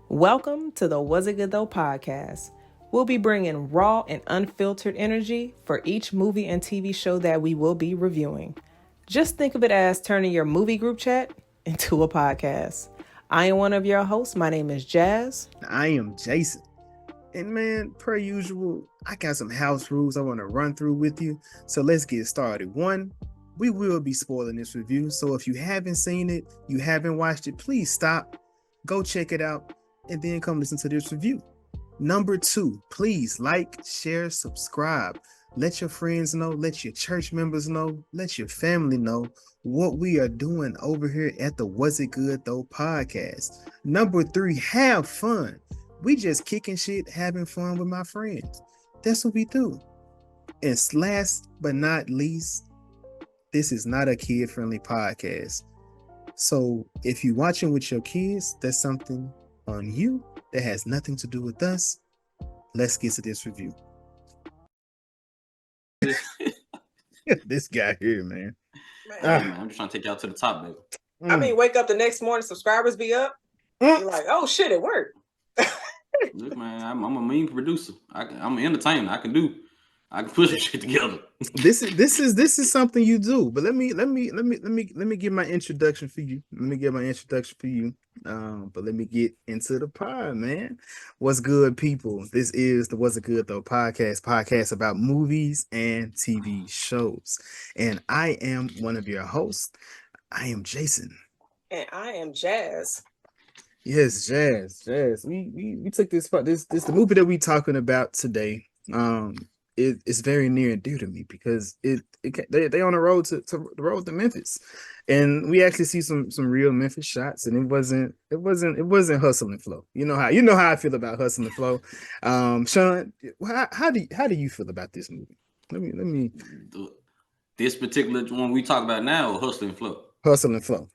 Welcome to the Was It Good Though podcast. We'll be bringing raw and unfiltered energy for each movie and TV show that we will be reviewing. Just think of it as turning your movie group chat into a podcast. I am one of your hosts. My name is Jazz. I am Jason. And man, per usual, I got some house rules I want to run through with you. So let's get started. One, we will be spoiling this review. So if you haven't seen it, you haven't watched it, please stop, go check it out, and then come listen to this review. Number two, please like, share, subscribe. Let your friends know, let your church members know, let your family know what we are doing over here at the Was It Good Though podcast. Number three, have fun. We just kicking shit, having fun with my friends. That's what we do. And last but not least, this is not a kid-friendly podcast. So if you're watching with your kids, that's something on you that has nothing to do with us. Let's get to this review. This guy here, man. Man, I'm just trying to take y'all to the top, baby. I mean, wake up the next morning, subscribers be up. You're like, oh shit, it worked. Look, man, I'm a mean producer. I'm an entertainer. I can push this shit together. This is something you do. But let me give my introduction for you. But let me get into the pod, man. What's good, people? This is the Was It Good Though podcast about movies and TV shows. And I am one of your hosts. I am Jason. And I am Jazz. Yes, Jazz. We took this the movie that we talking about today. It's very near and dear to me because they on the road to the road to Memphis, and we actually see some real Memphis shots, and it wasn't hustle and flow. You know how I feel about hustle and flow. Shawn, how do you feel about this movie? Let me. This particular one we talk about now, or Hustle and Flow. Hustle and Flow.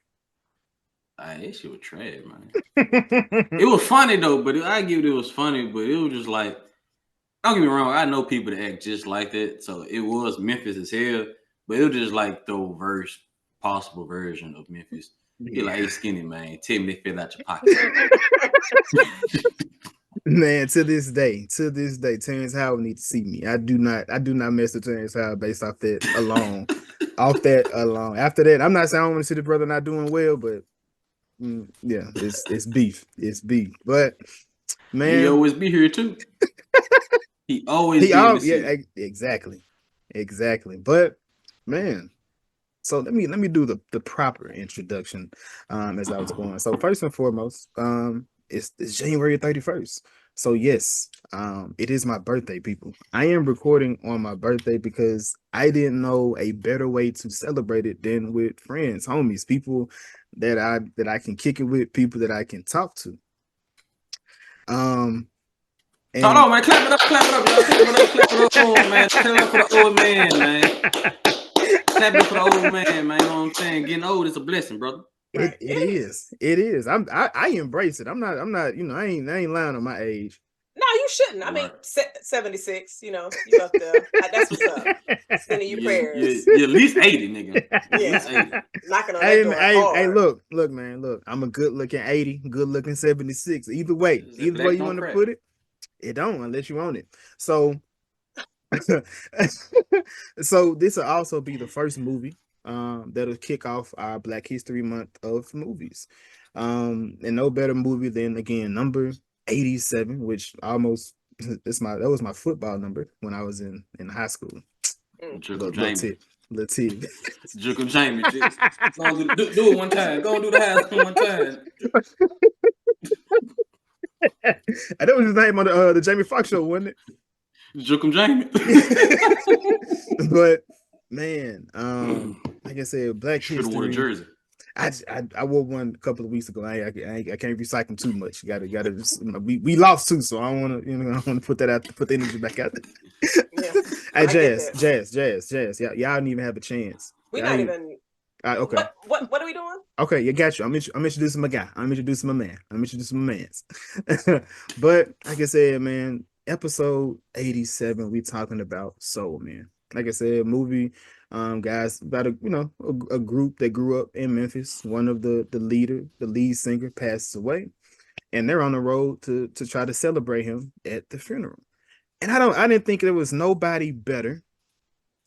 That shit was trash, man. It was funny though, but I give it was funny, but it was just like, don't get me wrong, I know people that act just like that, so it was Memphis as hell, but it was just like the possible version of Memphis. You're like, hey, skinny man, tell me they fell out your pocket. Man, to this day, Terrence Howard needs to see me. I do not mess with Terrence Howard based off that alone. After that, I'm not saying I don't want to see the brother not doing well, but yeah, it's beef. It's beef. But man, he always be here too. Exactly. But man, so let me do the proper introduction as I was going. So first and foremost, it's January 31st. So yes, it is my birthday, people. I am recording on my birthday because I didn't know a better way to celebrate it than with friends, homies, people that I can kick it with, people that I can talk to. Hold on, man. Clap it up, oh, man. Clap it up for the old man, man. Clap it for the old man, man. You know what I'm saying? Getting old is a blessing, brother. It is. I embrace it. I'm not, I ain't lying on my age. No, you shouldn't. I mean, 76, you know, you up there. That's what's up. Sending you prayers. You're at least 80, nigga. Yeah. Knocking on that door hard. Hey, look, man, look. I'm a good-looking 80, good-looking 76. Either way you want to put it, it don't unless you own it. So, so this will also be the first movie that'll kick off our Black History Month of movies. And no better movie than, again, number 87, which almost that was my football number when I was in high school. Little tip. Jukum Jamie. Do it one time. Go do the house one time. That was his name on the Jamie Foxx show, wasn't it? Jukum Jamie. But man, like I said, Black History. Should have worn a jersey. I wore one a couple of weeks ago. I can't recycle too much. We lost too, so I don't want to put that out, put the energy back out there. Yeah, hey, Jazz. Y'all didn't even have a chance. We're not even. Okay. What are we doing? Okay, you got you. I'm introducing my guy. I'm introducing my mans. But like I said, man, episode 87, we talking about Soul, man. Like I said, movie. Guys, about a group that grew up in Memphis. One of the lead singer passes away, and they're on the road to try to celebrate him at the funeral. And I didn't think there was nobody better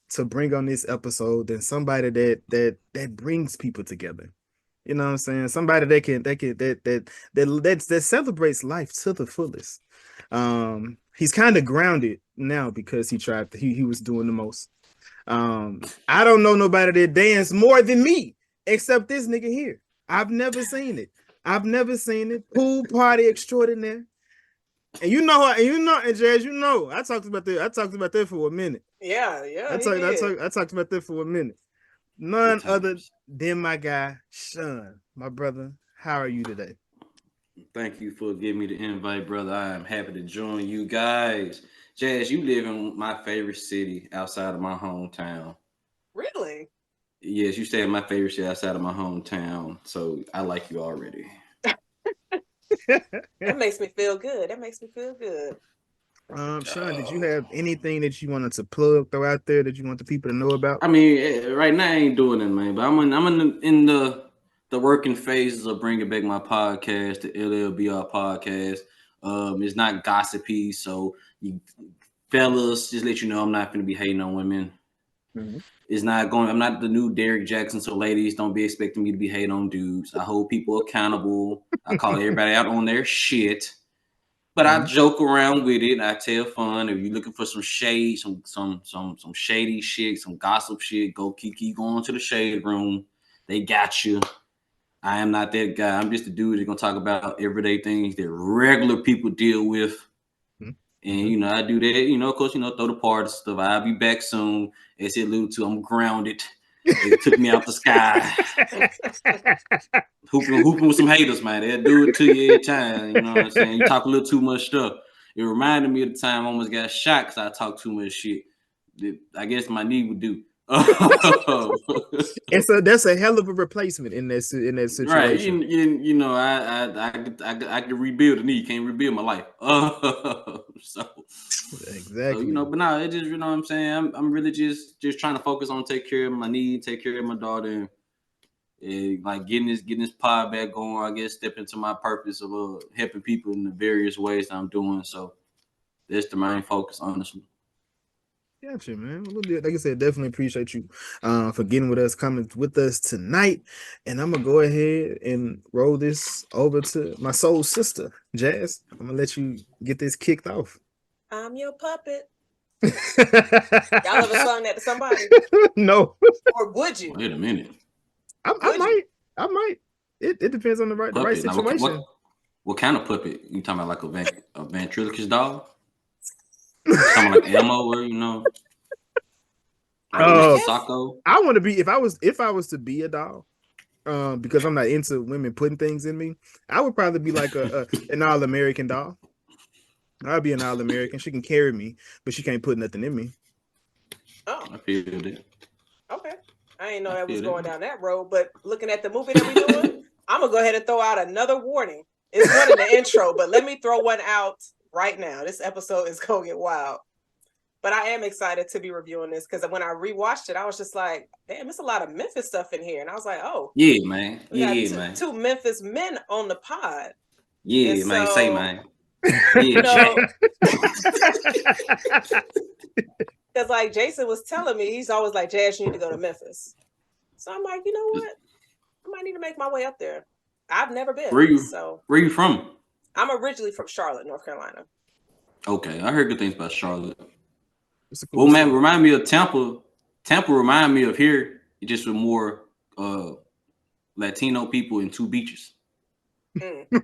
to bring on this episode than somebody that brings people together. You know what I'm saying? Somebody that celebrates life to the fullest. He's kind of grounded now because he was doing the most. I don't know nobody that dance more than me except this nigga here. I've never seen it. Pool party extraordinaire. And and Jazz, I talked about that for a minute. Yeah. I talked about that for a minute. None other than my guy, Shawn, my brother. How are you today? Thank you for giving me the invite, brother. I am happy to join you guys. Jazz, you live in my favorite city outside of my hometown. Really? Yes, you stay in my favorite city outside of my hometown. So I like you already. That makes me feel good. Shawn, did you have anything that you wanted to throw out there that you want the people to know about? I mean, right now I ain't doing it, man. But I'm in the working phases of bringing back my podcast, the LLBR podcast. It's not gossipy, so you fellas, just let you know I'm not going to be hating on women. Mm-hmm. I'm not the new Derek Jackson, so ladies, don't be expecting me to be hating on dudes. I hold people accountable. I call everybody out on their shit. But I joke around with it. I tell fun. If you're looking for some shade, some shady shit, some gossip shit, go keep going to the shade room. They got you. I am not that guy. I'm just a dude that's gonna talk about everyday things that regular people deal with. And I do that. Of course, throw the party stuff. I'll be back soon. As it alluded to, I'm grounded. It took me out the sky. hooping with some haters, man. They'll do it to you every time. You know what I'm saying? You talk a little too much stuff. It reminded me of the time I almost got shot because I talked too much shit. I guess my knee would do. And so that's a hell of a replacement in that situation. Right. I can rebuild a knee. Can't rebuild my life. Exactly. But now it just, what I'm saying? I'm really just trying to focus on take care of my knee, take care of my daughter, and like getting this pod back going. I guess step into my purpose of helping people in the various ways that I'm doing. So that's the main focus, honestly. Gotcha, man. Like I said, definitely appreciate you for getting with us, coming with us tonight. And I'm gonna go ahead and roll this over to my soul sister, Jazz. I'm gonna let you get this kicked off. I'm your puppet. Y'all ever sung that to somebody? No. Or would you? Wait a minute. I might. It depends on the right situation. Now, what kind of puppet? You talking about like a ventriloquist doll? Something like Elmo, or Socko. I want to be if I was to be a doll, because I'm not into women putting things in me. I would probably be like an all-American doll. I'd be an all-American. She can carry me, but she can't put nothing in me. Oh, I feel that. Okay, I didn't know that was going down that road. But looking at the movie that we're doing, I'm gonna go ahead and throw out another warning. It's one in the intro, but let me throw one out right now. This episode is gonna get wild. But I am excited to be reviewing this because when I rewatched it, I was just like, damn, there's a lot of Memphis stuff in here. And I was like, oh. Yeah, man. Man. Two Memphis men on the pod. Yeah, and man. Say, man. Yeah, because like Jason was telling me, he's always like, Jazz, you need to go to Memphis. So I'm like, you know what? I might need to make my way up there. I've never been. Where you from? I'm originally from Charlotte, North Carolina. Okay, I heard good things about Charlotte. Well, man, remind me of Tampa. Tampa remind me of here, just with more Latino people and two beaches. Okay. Like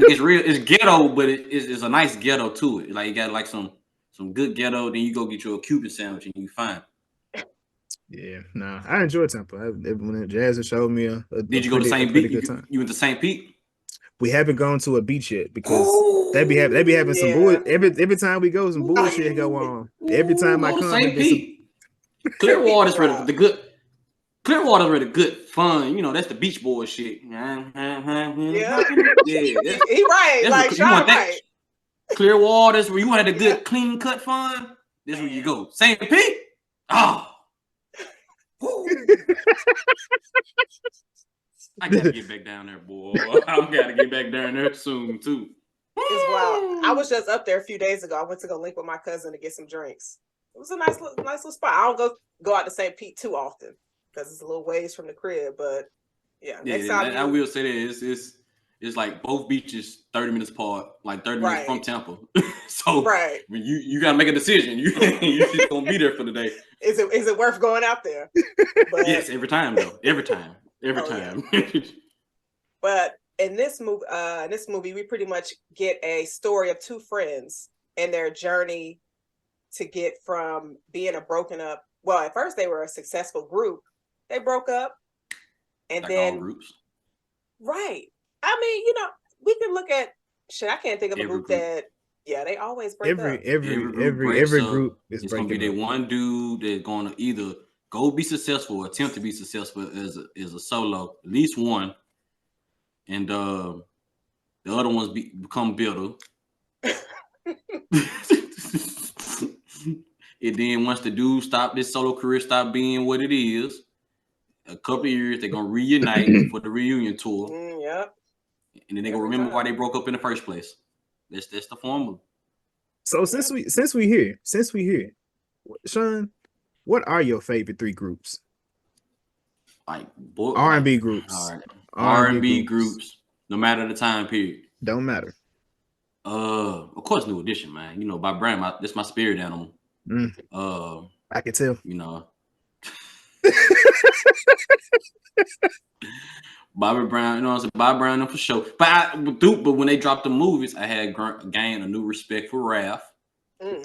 it's real, it's ghetto, but it's a nice ghetto to it. Like you got like some good ghetto, then you go get you a Cuban sandwich and you fine. Yeah, nah, I enjoy Tampa. When Jazz showed me did you go to the same beach? You went to St. Pete? We haven't gone to a beach yet because they be having some bullshit. Every time we go, some bullshit go on. Every time I come, St. Pete. Clearwater's ready for the good. Clearwater's ready good fun. That's the beach boy shit. Yeah. He right. Like Shawn right. Clearwater's where you had a good clean cut fun. This is where you go. St. Pete. Oh. I I gotta get back down there, boy. I gotta get back down there soon too. It's wild. I was just up there a few days ago. I went to go link with my cousin to get some drinks. It was a nice little spot. I don't go out to St. Pete too often because it's a little ways from the crib. But yeah, next time I will say that it's like both beaches 30 minutes apart, like 30 minutes from Tampa. So when you gotta make a decision. You just gonna be there for the day. Is it worth going out there? But, yes, every time though. Every time. Yeah. But in this movie, we pretty much get a story of two friends and their journey to get from being a broken up. Well, at first they were a successful group. They broke up, and like then all groups. Right. I mean, we can look at shit. I can't think of a group that. Yeah, they always break up. Every group is it's gonna be that one dude that's gonna either go be successful or attempt to be successful as a solo, at least one, and the other ones become bitter. And then once the dude this solo career stop being what it is, a couple of years they're gonna reunite for the reunion tour. Yep. And then they're gonna remember why they broke up in the first place. That's the formula. So since we here, Shawn, what are your favorite three groups? Like R&B groups. All right. R&B groups, no matter the time period. Don't matter. Of course, New Edition, man. Bob Brown, that's my spirit animal. I can tell. Bobby Brown, what I'm saying? Bobby Brown for sure. But when they dropped the movies, I had gained a new respect for Raph. I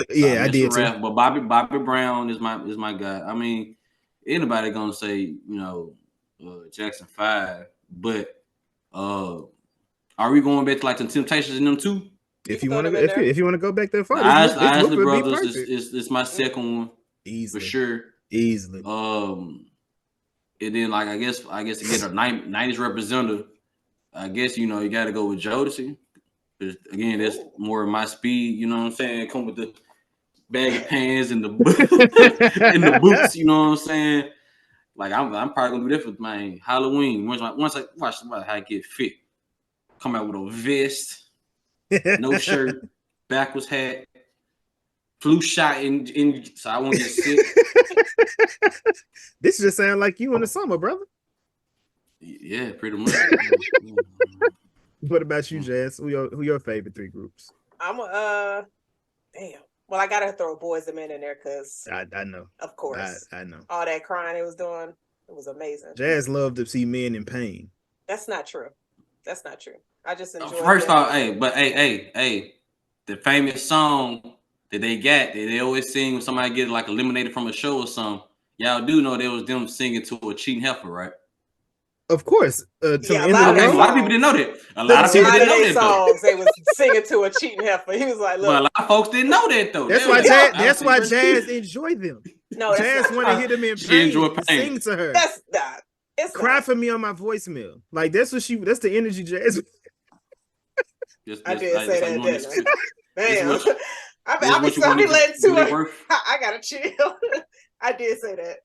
did too. Raph, but Bobby Brown is my guy. I mean, anybody gonna say Jackson 5, but are we going back to like the Temptations in them too? If you want to go back that far, Isley Brothers is my second one. Easily. For sure. Easily. And then like I guess to get a 90s representative, I guess you got to go with Jodeci. But again, that's more of my speed. You know what I'm saying? Come with the baggy pants and the and the boots. You know what I'm saying? Like I'm probably gonna do that for my Halloween. Once I watch how I get fit, come out with a vest, no shirt, backwards hat, flu shot in so I won't get sick. This just sound like you in the summer, brother. Yeah, pretty much. What about you, Jazz? Who your favorite three groups? I'm damn. Well, I gotta throw Boys II Men in there because I know. Of course. I know. All that crying it was doing, it was amazing. Jazz loved to see men in pain. That's not true. I just enjoy First off, hey, the famous song that they got that they always sing when somebody get like eliminated from a show or something. Y'all do know there was them singing to a cheating heifer, right? Of course. A lot of people didn't know that. A lot of people didn't know that songs, they was singing to a cheating heifer. He was like, "Look." But a lot of folks didn't know that though. That's why Jazz enjoyed them. No, Jazz want to hear them in pain. Sing to her. That's not. It's cry not. for me on my voicemail. Like that's the energy Jazz. I did say that, didn't I? Damn. I be letting too much. I gotta chill. I did say that,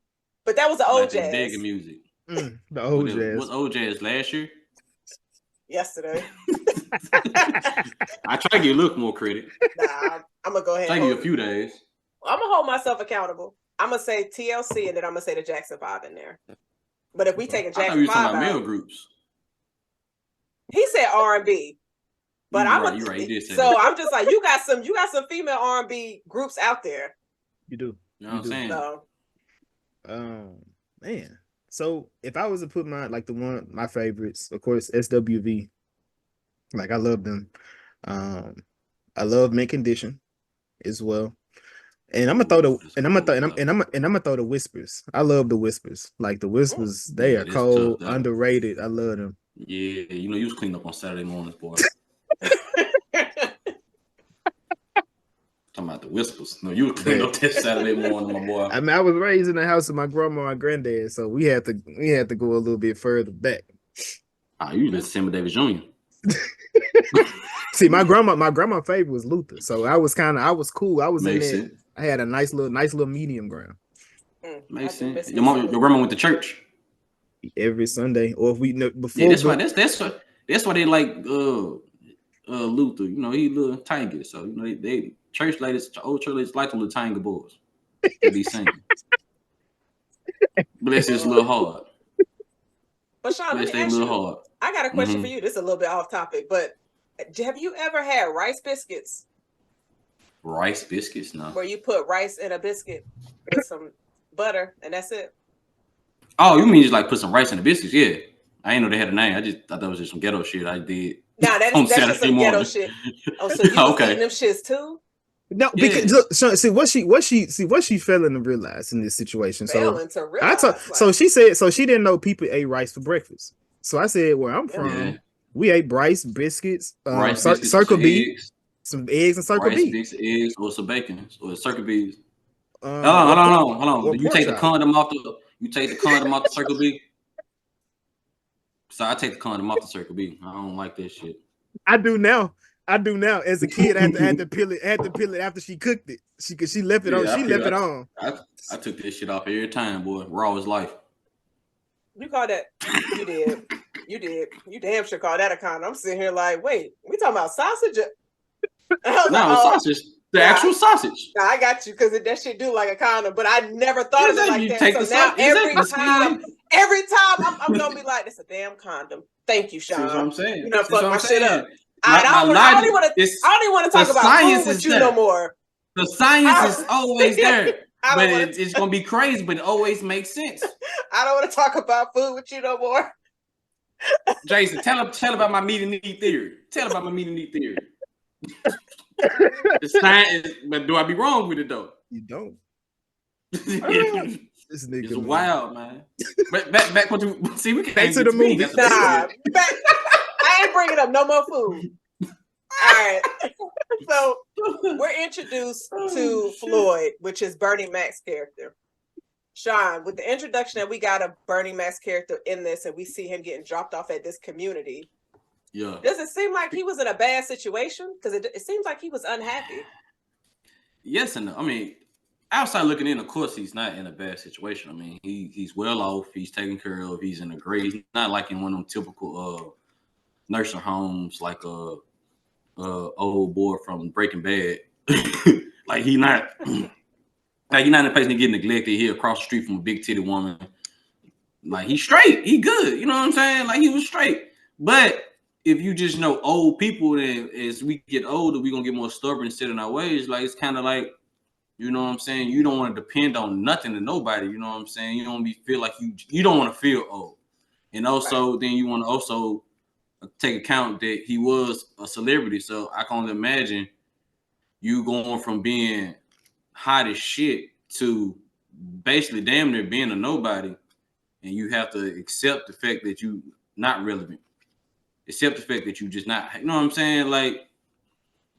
but that was the old Jazz. Digging music. The old Jazz. What's old Jazz last year? Yesterday. I try to give you a little more credit. Nah, I'm gonna go ahead. Try to give you a few days. I'm gonna hold myself accountable. I'm gonna say TLC and then I'm gonna say the Jackson 5 in there. But if we take a Jackson 5 out, male groups. He said R&B. But you're right. He did say so that. I'm just like, you got some female R&B groups out there. You do. You know what I'm saying? So, man. So if I was to put my favorites, of course, SWV. Like I love them. I love Mint Condition as well. And I'm gonna throw the Whispers. I love the Whispers. Like the Whispers, they are cold, underrated. I love them. Yeah, you was cleaning up on Saturday mornings, boy. Talking about the Whispers. No, you were cleaning up that Saturday morning, my boy. I mean, I was raised in the house of my grandma and granddad, so we had to go a little bit further back. You listen to Sammy Davis Jr. See, my grandma favorite was Luther, so I was cool. I was in there. Sense. I had a nice little medium ground. Makes sense. Your grandma went to church. every Sunday, or if we know before. Yeah, that's why they like Luther. You know, he little tangy. So you know they church ladies, old church ladies like the little tangy boys. They be singing. But that's just a little hard. But Shawn, let Let's me stay a ask little you. hard. I got a question for you. This is a little bit off topic, but have you ever had rice biscuits? Rice biscuits, no. Where you put rice in a biscuit with some butter and that's it? Oh, you mean just like put some rice in the biscuits? Yeah. I didn't know they had a name. I just thought that was just some ghetto shit I did. Nah, that's just some ghetto shit. Oh, so you was eating them shits too? No, because look, see what she failing to realize in this situation. So she said she didn't know people ate rice for breakfast. So I said, where I'm from, we ate rice biscuits, Circle B, some eggs and Circle B, rice, eggs, or some bacon, or Circle B's. Hold on. You take the condom off the Circle B. So I take the condom off the Circle B. I don't like that shit. I do now. As a kid, I had to peel it after she cooked it. She left it on. She left it on. I took this shit off every time, boy. Raw as life. You call that? You did. You damn sure call that a condom. I'm sitting here like, wait, we talking about sausage? Sausage. The actual sausage. Nah, I got you because that shit do like a condom, but I never thought of it like that. So now every time I'm gonna be like, "It's a damn condom." Thank you, Shawn. That's what I'm saying. You know, fuck my shit up. I don't even want to talk about food with you no more. The science is always there, but it's gonna be crazy, but it always makes sense. I don't want to talk about food with you no more. Jason, tell about my meat and eat theory. The science, but do I be wrong with it though? You don't. This nigga it's wild, man. Back what you see. We can't back to the movie. I ain't bringing up no more food. All right. So we're introduced to Floyd, which is Bernie Mac's character. Shawn, with the introduction that we got of Bernie Mac's character in this, and we see him getting dropped off at this community. Yeah. Does it seem like he was in a bad situation? Because it seems like he was unhappy. Yes and no. I mean, outside looking in, of course, he's not in a bad situation. I mean, he's well off. He's taken care of. He's in a great. He's not like in one of them typical nursing homes like old boy from Breaking Bad. Like he's not in a place to get neglected. He across the street from a big titty woman. Like he's straight. He good. You know what I'm saying? Like he was straight. But if you just know old people, then as we get older, we're gonna get more stubborn and set in our ways. Like it's kind of like, you know what I'm saying? You don't want to depend on nothing to nobody. You know what I'm saying? You don't feel like you don't want to feel old. And also then you want to also take account that he was a celebrity. So I can only imagine you going from being hot as shit to basically damn near being a nobody, and you have to accept the fact that you not relevant. Accept the fact that you just not, you know what I'm saying? Like,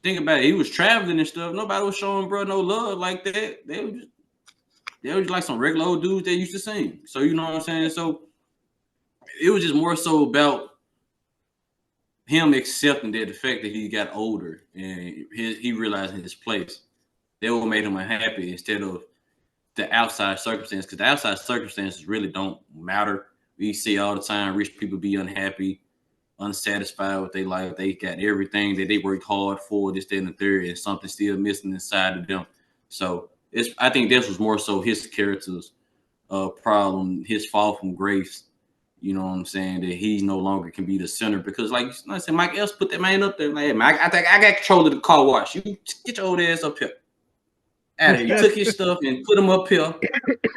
think about it. He was traveling and stuff. Nobody was showing bro no love like that. They were just like some regular old dudes that used to sing. So you know what I'm saying? So it was just more so about him accepting that the fact that he got older and he realized his place. That what made him unhappy instead of the outside circumstance, because the outside circumstances really don't matter. We see all the time rich people be unhappy, unsatisfied with their life. They got everything that they worked hard for, this, that, and the third, and something still missing inside of them. So I think this was more so his character's problem, his fall from grace. You know what I'm saying? That he no longer can be the center because, like I said, Mike Epps put that man up there. Like, hey, man, I think I got control of the car wash. You get your old ass up here. Out of here. He took his stuff and put him up here,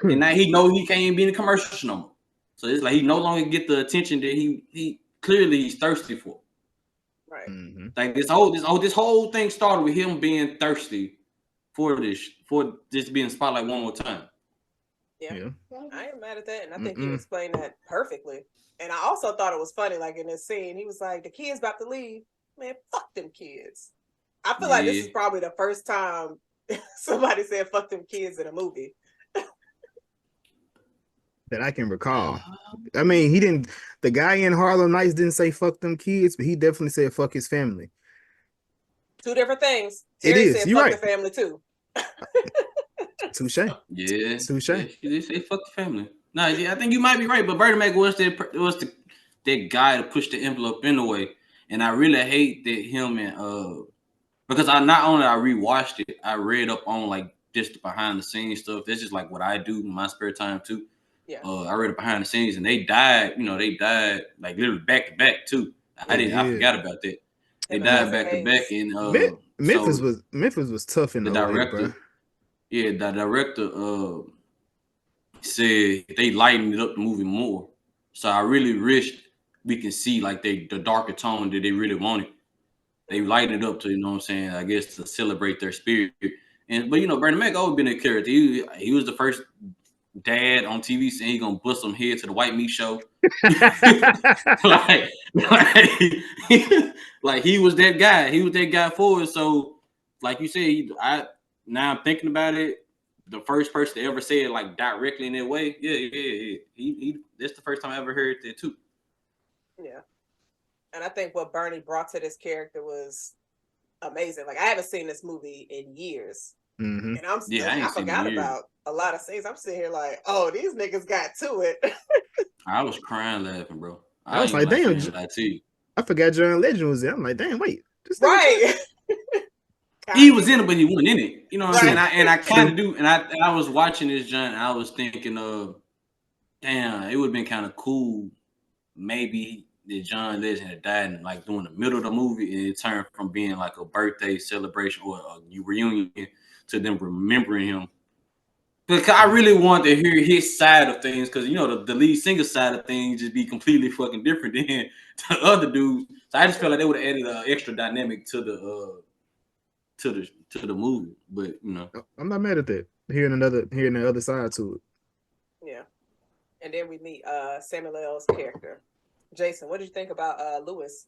and now he know he can't even be in the commercials no more. So it's like he no longer get the attention that he clearly he's thirsty for. Right. Mm-hmm. Like this whole thing started with him being thirsty for this being spotlight one more time. Yeah. I ain't mad at that, and I think you explained that perfectly. And I also thought it was funny, like in this scene, he was like, "The kid's about to leave, man. Fuck them kids." I feel like this is probably the first time somebody said "fuck them kids" in a movie that I can recall. I mean, he didn't. The guy in Harlem Nights didn't say "fuck them kids," but he definitely said "fuck his family." Two different things. Terry said "fuck the family" too. Touche. Yeah. Touche. Yeah, they say "fuck the family." No, yeah, I think you might be right, but Bernie Mac was that guy to push the envelope in the way, and I really hate that him and because I not only I rewatched it, I read up on like just the behind the scenes stuff. That's just like what I do in my spare time too. Yeah. I read it behind the scenes, and they died. They died like literally back to back too. I forgot about that. They died back to back, and Memphis so was tough in the 08, director, bro. the director said they lightened it up the movie more. So I really wished we can see like the darker tone that they really wanted. They lightened it up to, you know what I'm saying, I guess to celebrate their spirit. But Bernie Mac always been a character. He was the first dad on TV saying he gonna bust some head to the white meat show. like, like he was that guy. He was that guy for it. So, like you said, now I'm thinking about it. The first person to ever say it like directly in that way, yeah. He that's the first time I ever heard that too. Yeah, and I think what Bernie brought to this character was amazing. Like I haven't seen this movie in years, and I forgot about a lot of scenes. I'm sitting here like, oh, these niggas got to it. I was crying laughing, bro. I was like, damn, I forgot John Legend was there. I'm like, damn, wait, right. He was in it, but he wasn't in it. You know what I'm saying? And I kind of do. And I was watching this, John. I was thinking of, damn, it would have been kind of cool. Maybe that John Legend had died in like during the middle of the movie, and it turned from being like a birthday celebration or a reunion to them remembering him. Because I really want to hear his side of things, because the lead singer side of things just be completely fucking different than the other dudes. So I just felt like they would have added an extra dynamic to the movie. But I'm not mad at that. Hearing the other side to it. Yeah, and then we meet Samuel L's character, Jason. What did you think about Lewis?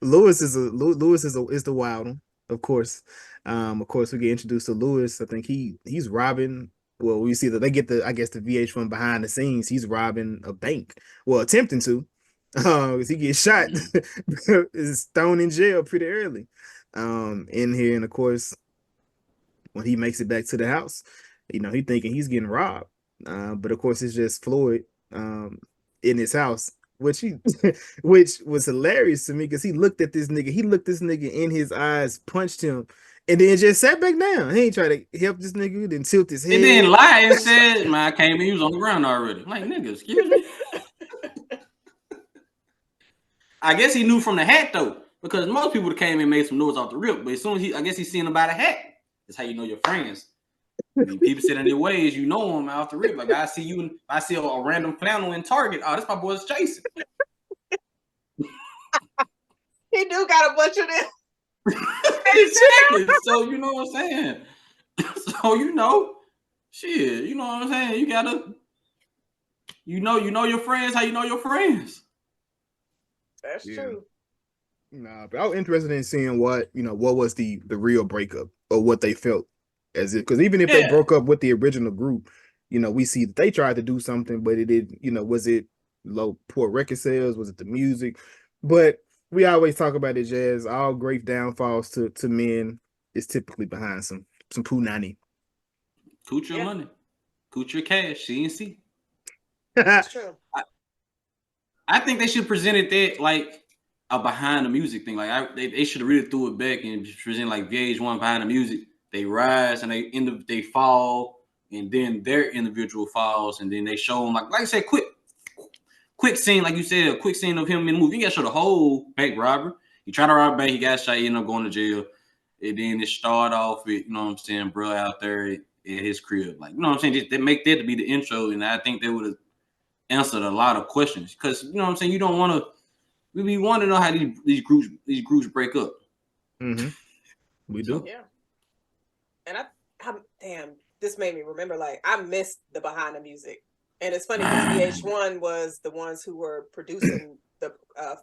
Lewis is the wild one, of course. Of course, we get introduced to Lewis. I think he's robbing. Well, we see that they get the VH1 behind the scenes. He's robbing a bank. Well, attempting to. Because he gets shot, is thrown in jail pretty early. In here, and of course, when he makes it back to the house, he thinking he's getting robbed. But of course, it's just Floyd in his house. Which was hilarious to me because he looked this nigga in his eyes, punched him, and then just sat back down. He ain't try to help this nigga, then tilt his head. And then lie and said, man, I came in, he was on the ground already. I'm like, nigga, excuse me. I guess he knew from the hat though, because most people that came in and made some noise off the rip, but as soon as I guess he's seen about a hat. That's how you know your friends. When people sit in their ways, you know them out the rip. Like I see a random flannel in Target. Oh, that's my boy's Jason. He do got a bunch of them. Exactly. So you know what I'm saying. So shit. You know what I'm saying. You gotta, you know your friends. How you know your friends. That's true. Nah, but I was interested in seeing what was the real breakup or what they felt. Because even if they broke up with the original group, we see that they tried to do something, but it did, was it poor record sales? Was it the music? But we always talk about it, Jazz. All great downfalls to men is typically behind some punani. Coochie money. Coochie cash, CNC. That's true. I think they should present it that like a behind the music thing. Like they should have really threw it back and present like VH1 behind the music. They rise and they fall, and then their individual falls, and then they show them like I said, quick scene, like you said, a quick scene of him in the movie. You gotta show the whole bank robber. He tried to rob a bank, he got shot, he ended up going to jail. And then it started off with, bro out there at his crib. Like, they make that to be the intro, and I think they would have answered a lot of questions. Because you don't want to. We want to know how these groups break up. Mm-hmm. We do. Yeah. And damn, this made me remember, like, I missed the behind the music. And it's funny because VH1 was the ones who were producing the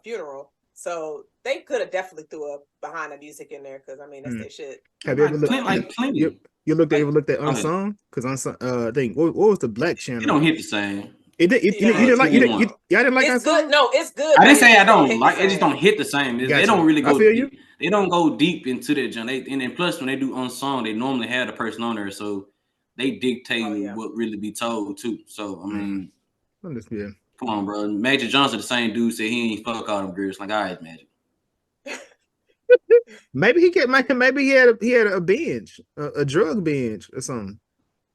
funeral. So they could have definitely threw a behind the music in there because, that's their shit. Have you ever looked you looked at Unsung? Because Unsung, I think, what was the black channel? It don't hit the same. You didn't like it's good. No, it's good. I didn't say I don't like it. Just don't hit the same. They don't really go deep. They don't go deep into that, John. And then plus when they do Unsung, they normally have the person on there. So they dictating what really be told too. So I mean, come on, bro. Magic Johnson, the same dude, said he ain't fuck all them girls. Like, all right, Magic. Maybe he had a binge, a drug binge or something.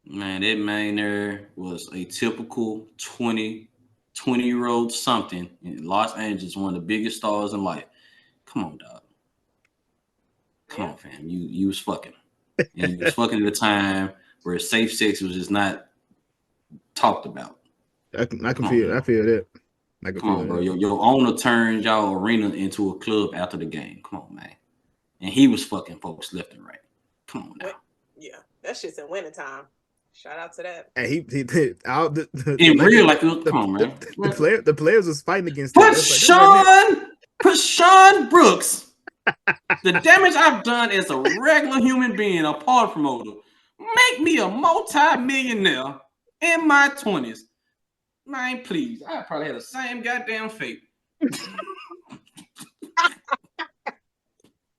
Man, that man there was a typical 20-year-old something in Los Angeles, one of the biggest stars in life. Come on, dog. Come on, fam. You was fucking. And you was fucking at a time where safe sex was just not talked about. I feel that. Come on, bro. Your owner turned y'all arena into a club after the game. Come on, man. And he was fucking folks left and right. Come on now. Yeah, that shit's in wintertime. Shout out to that. And he did all the in real life. Come on, man. The players was fighting against. Put Shawn Brooks. The damage I've done as a regular human being, a part promoter, make me a multi-millionaire in my 20s. Man, please. I probably had the same goddamn fate.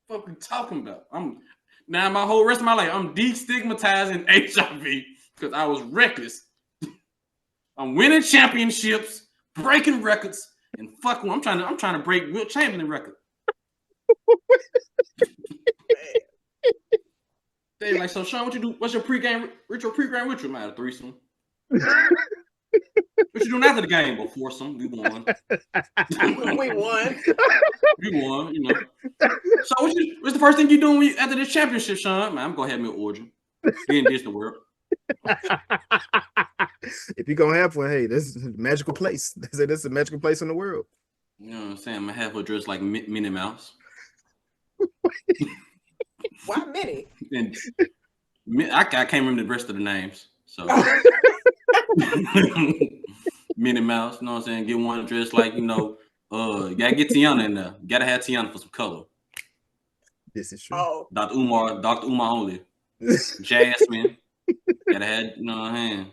What we talking about? Now my whole rest of my life, I'm destigmatizing HIV because I was reckless. I'm winning championships, breaking records, and I'm trying to break Wilt Chamberlain record. They like, so Shawn, what you do? What's your pregame ritual? Man, a threesome. What you doing after the game? Well, foursome. We won. We won. We won, you know. So what's the first thing you doing after this championship, Shawn? Man, I'm gonna have me an orgy. Getting this the world. If you're gonna have one, hey, this is a magical place. They say this is a magical place in the world. You know what I'm saying? I'm gonna have her dressed like Minnie Mouse. Why Minnie? And I can't remember the rest of the names. So Minnie Mouse, you know what I'm saying? Get one dressed like, you know, you gotta get Tiana in there. You gotta have Tiana for some color. This is true. Oh. Dr. Umar only. Jasmine. Gotta have, you know what I'm saying?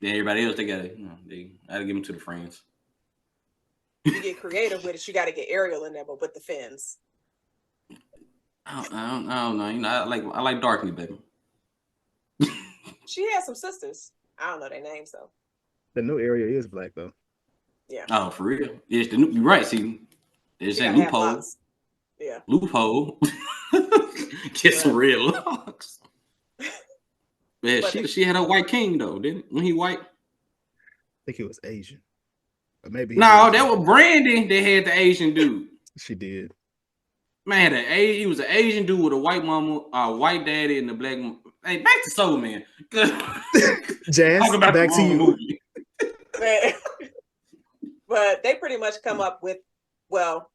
Then everybody else, they gotta give them to the friends. You get creative with it, you gotta get Ariel in there, but with the fins. I don't know. You know, I like Darkly, baby. She has some sisters. I don't know their names though. The new Ariel is black though. Yeah. Oh, for real? It's the new. You're right. See, there's that loophole. Yeah. Loophole. Get some real locks. But she had a white king though, didn't? When he white? I think he was Asian. Or maybe that was Brandy that had the Asian dude. She did. Man, he was an Asian dude with a white mama, white daddy, and the black mama. Hey, back to Soul Man. Jazz, back to you. But they pretty much come up with, well,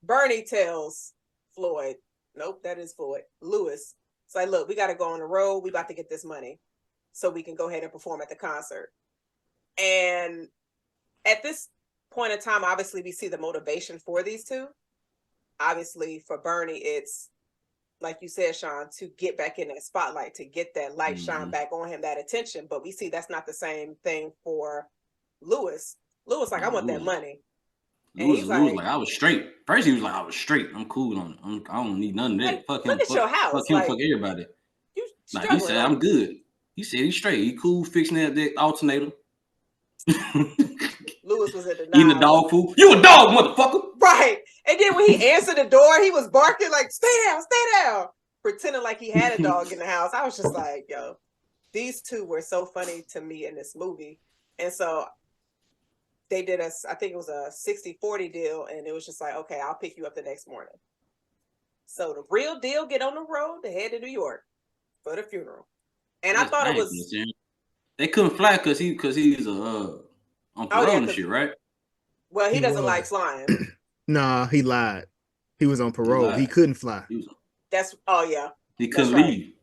Bernie tells Floyd, nope, that is Floyd, Lewis. It's like, look, we got to go on the road. We about to get this money so we can go ahead and perform at the concert. And at this point in time, obviously, we see the motivation for these two. Obviously, for Bernie, it's, like you said, Shawn, to get back in that spotlight, to get that light shine back on him, that attention. But we see that's not the same thing for Lewis. Lewis, like, I want that money. Lewis was like, I was straight. First, he was like, I was straight. I'm cool on it. I don't need none of that. Fuck him. Look at your house. Fuck him. Fuck everybody. Like, he said, I'm good. He said he's straight. He cool fixing that alternator. Lewis was at the eating the dog food. You a dog, motherfucker. Right. And then when he answered the door, he was barking like, stay down, pretending like he had a dog in the house. I was just like, yo, these two were so funny to me in this movie. And so they did I think it was a 60-40 deal. And it was just like, okay, I'll pick you up the next morning. So the real deal, get on the road to head to New York for the funeral. And I thought it was... They couldn't fly because he's on parole and shit, right? Well, he doesn't like flying. Nah, he lied. He was on parole. He couldn't fly. He couldn't leave.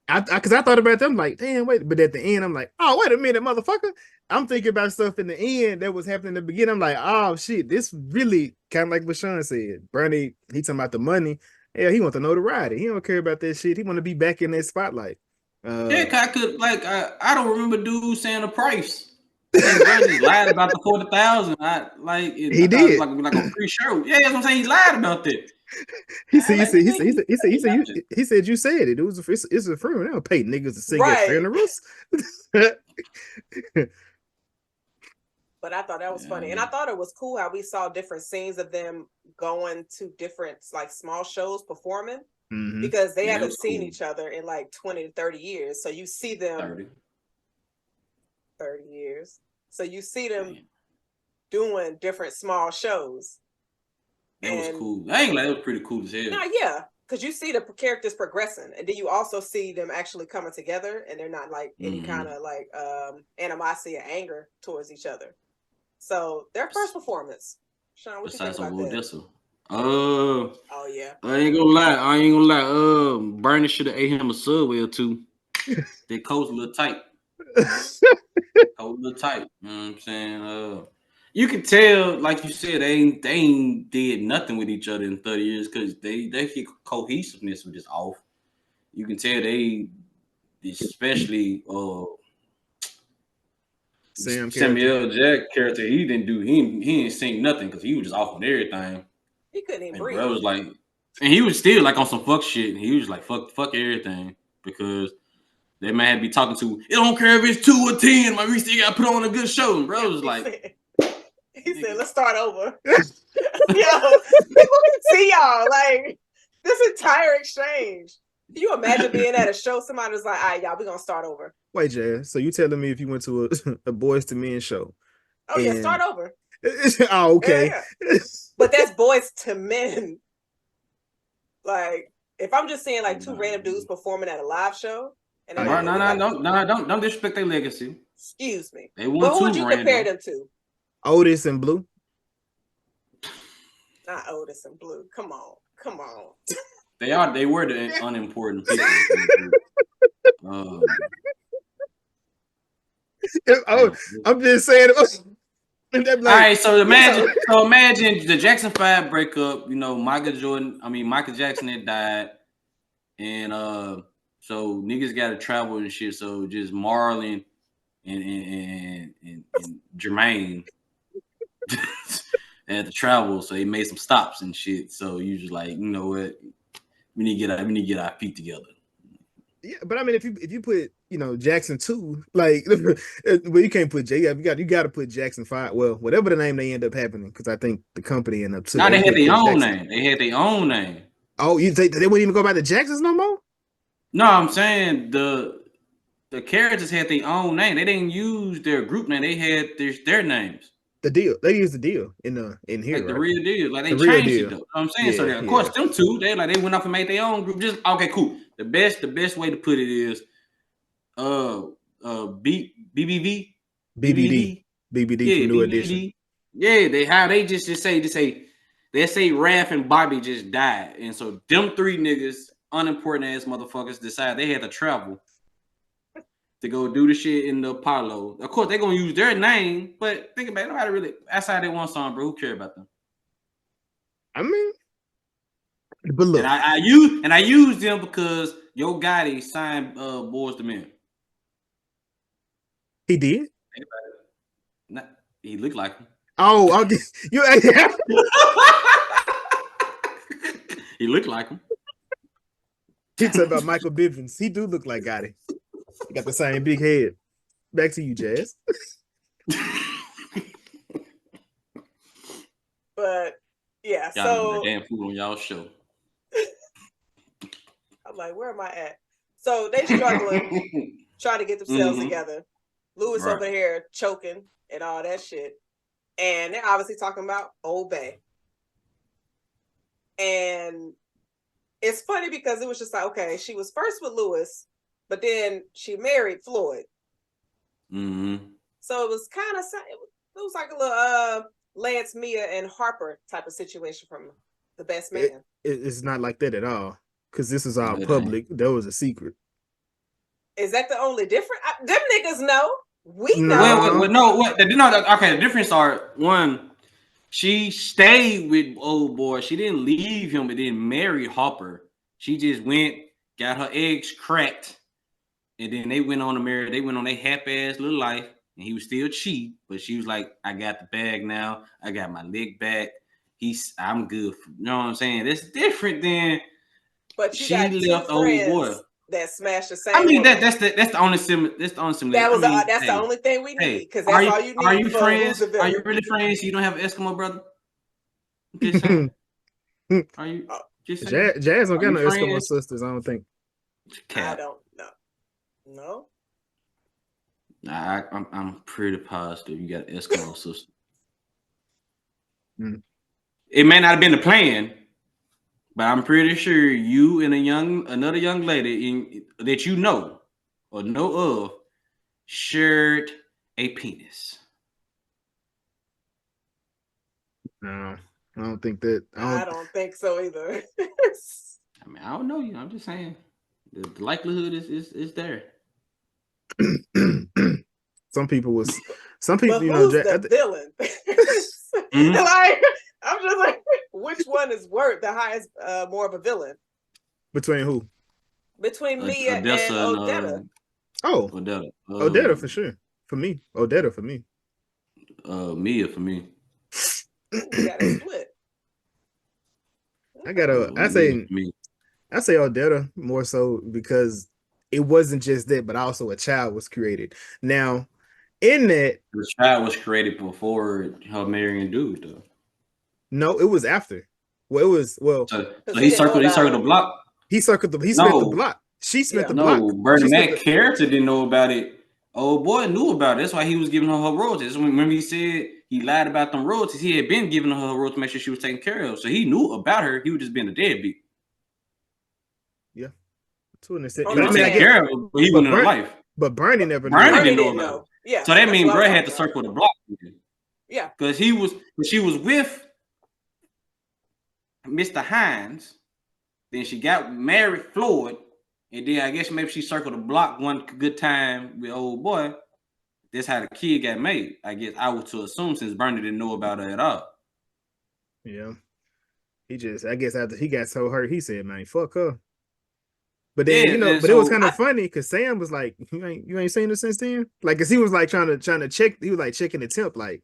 Because I thought about them like, damn, wait. But at the end, I'm like, oh, wait a minute, motherfucker. I'm thinking about stuff in the end that was happening in the beginning. I'm like, oh, shit, this really kind of like what Shawn said. Bernie, he talking about the money. Yeah, he want the notoriety. He don't care about that shit. He want to be back in that spotlight. I don't remember dude saying the price. He lied about the 40,000. He did like a pre-show. Yeah, that's what I'm saying. He lied about that. He I said, he like said, the he said, he said, he said, he said, nigga. he said you said it. It's a funeral. They don't pay niggas to sing at Right. funerals. But I thought that was funny. And I thought it was cool how we saw different scenes of them going to different like small shows performing Mhm. because they Yeah, it haven't was seen cool. each other in like 20 to 30 years. So you see them 30. years. So you see them Damn. doing different small shows. That was And cool. I ain't like that was pretty cool as hell. now, yeah, because you see the characters progressing, and then you also see them actually coming together, and they're not like any kind of like animosity or anger towards each other. So their first performance, Shawn, what you think Besides some about Will that? Dissel. Oh yeah, I ain't gonna lie. Bernie should have ate him a Subway or two. They coats a little tight. You know what I'm saying? You can tell, like you said, they ain't did nothing with each other in 30 years because their cohesiveness was just off. You can tell they, especially Sam character. Samuel Jack character, he didn't sing nothing because he was just off on everything. he couldn't even And bro breathe. was like, and he was still like on some fuck shit. And he was like, fuck everything because that man had to be talking to. It don't care if it's 2 or 10, my we still got to put on a good show. And bro was like, He said, "Let's start over." Yo, people can see y'all like this entire exchange. Can you imagine being at a show? Somebody was like, "All right, y'all, we're gonna start over." Wait, Jazz. So you telling me if you went to a Boys to Men show? Oh yeah, start over. Oh, okay. Yeah. But that's Boys to Men. Like, if I'm just seeing like two random dudes performing at a live show, and they're like, don't disrespect their legacy. Excuse me. They But who would you random. compare them to? Otis and Blue. Not Otis and Blue. Come on. They were the unimportant people. I'm just saying. All right, so imagine the Jackson 5 breakup. You know, Michael Jackson had died, and so niggas got to travel and shit. So just Marlon and Jermaine had to travel, so they made some stops and shit. So you just like, you know what, we need to get our feet together. Yeah, but I mean, if you put Jackson 2, like, well, you can't put J. You got to put Jackson 5. Well, whatever the name they end up happening, because I think the company ended up. Now they had their own name. They had their own name. Oh, you think they wouldn't even go by the Jacksons no more? No, I'm saying the characters had their own name. They didn't use their group name. They had their names. The deal. They used the deal in here, like the right? real deal. Like they The real changed deal. it though. You know what I'm saying? Yeah, So of course them two, they went off and made their own group. Just okay, cool. The best way to put it is BBD. BBD from New Edition. Yeah, they just say they say Raph and Bobby just died. And so them 3 niggas, unimportant ass motherfuckers, decided they had to travel to go do the shit in the Apollo. Of course, they're gonna use their name, but think about it, nobody really outside that one song, bro. Who care about them? I mean, but look, and I use them because Yo Gotti signed Boys to Men. He did. He looked like him. Oh, you. He looked like him. He talking about Michael Bivins. He do look like Gotti. He got the same big head. Back to you, Jazz. But yeah, y'all damn food on y'all show. I'm like, where am I at? So they struggling, trying to get themselves together. Lewis over here choking and all that shit. And they're obviously talking about Old Bay. And it's funny because it was just like, okay, she was first with Lewis, but then she married Floyd. Mm-hmm. So it was kind of, it was like a little Lance, Mia, and Harper type of situation from The Best Man. It's not like that at all, because this is all public. That was a secret. Is that the only difference? Them niggas know. We know. Okay, the difference are, one, she stayed with old boy. She didn't leave him, but then married Harper. She just went, got her eggs cracked, and then they went on to marry. They went on their happy-ass little life, and he was still cheap, but she was like, I got the bag now. I got my leg back, I'm good. You know what I'm saying? That's different than But you she got two left old boy. friends that smashed the same. I mean woman. that's the only similarity. That's the only thing we need because that's all you need. Are you for friends? Who's the villain. Are you really friends? You don't have an Eskimo brother? I'm just saying. Are you just saying? Jazz don't got no Eskimo friends? sisters, I don't think. I don't know. No. Nah, I'm pretty positive you got Eskimo sister. It may not have been the plan, but I'm pretty sure you and another young lady that you know or know of shared a penis. No, I don't think that. I don't think so either. I mean, I don't know you. I'm just saying the likelihood is there. Some people, but you who's know, the villain? Mm-hmm. Like, I'm just like, which one is worth the highest, more of a villain? Between who? Between Mia and Odetta. Odetta. Odetta for sure. For me, Odetta for me. Mia for me. Ooh, we got a split. I say Odetta more so because it wasn't just that, but also a child was created. Now, in that, the child was created before her marrying dude, though. No, it was after. Well, it was So he circled the block. He spent the block. She spent the block. No, Bernie Mac character didn't know about it. Old boy knew about it. That's why he was giving her royalties. Remember he said he lied about them royalties. He had been giving her royalties to make sure she was taken care of. So he knew about her. He was just being a deadbeat. Yeah. To an extent. He was taking care of her, but he went in her life. But Bernie never knew. Bernie didn't know about it. Yeah. So that means Bro had to circle the block. Yeah. Because she was with Mr. Hines. Then she got married Floyd. And then I guess maybe she circled the block one good time with old boy. That's how the kid got made. I guess I was to assume since Bernie didn't know about her at all. Yeah. I guess after he got so hurt, he said, man, fuck her. But then, it was kind of funny because Sam was like, you ain't seen her since then? Like, because he was like trying to check, he was like checking the temp, like,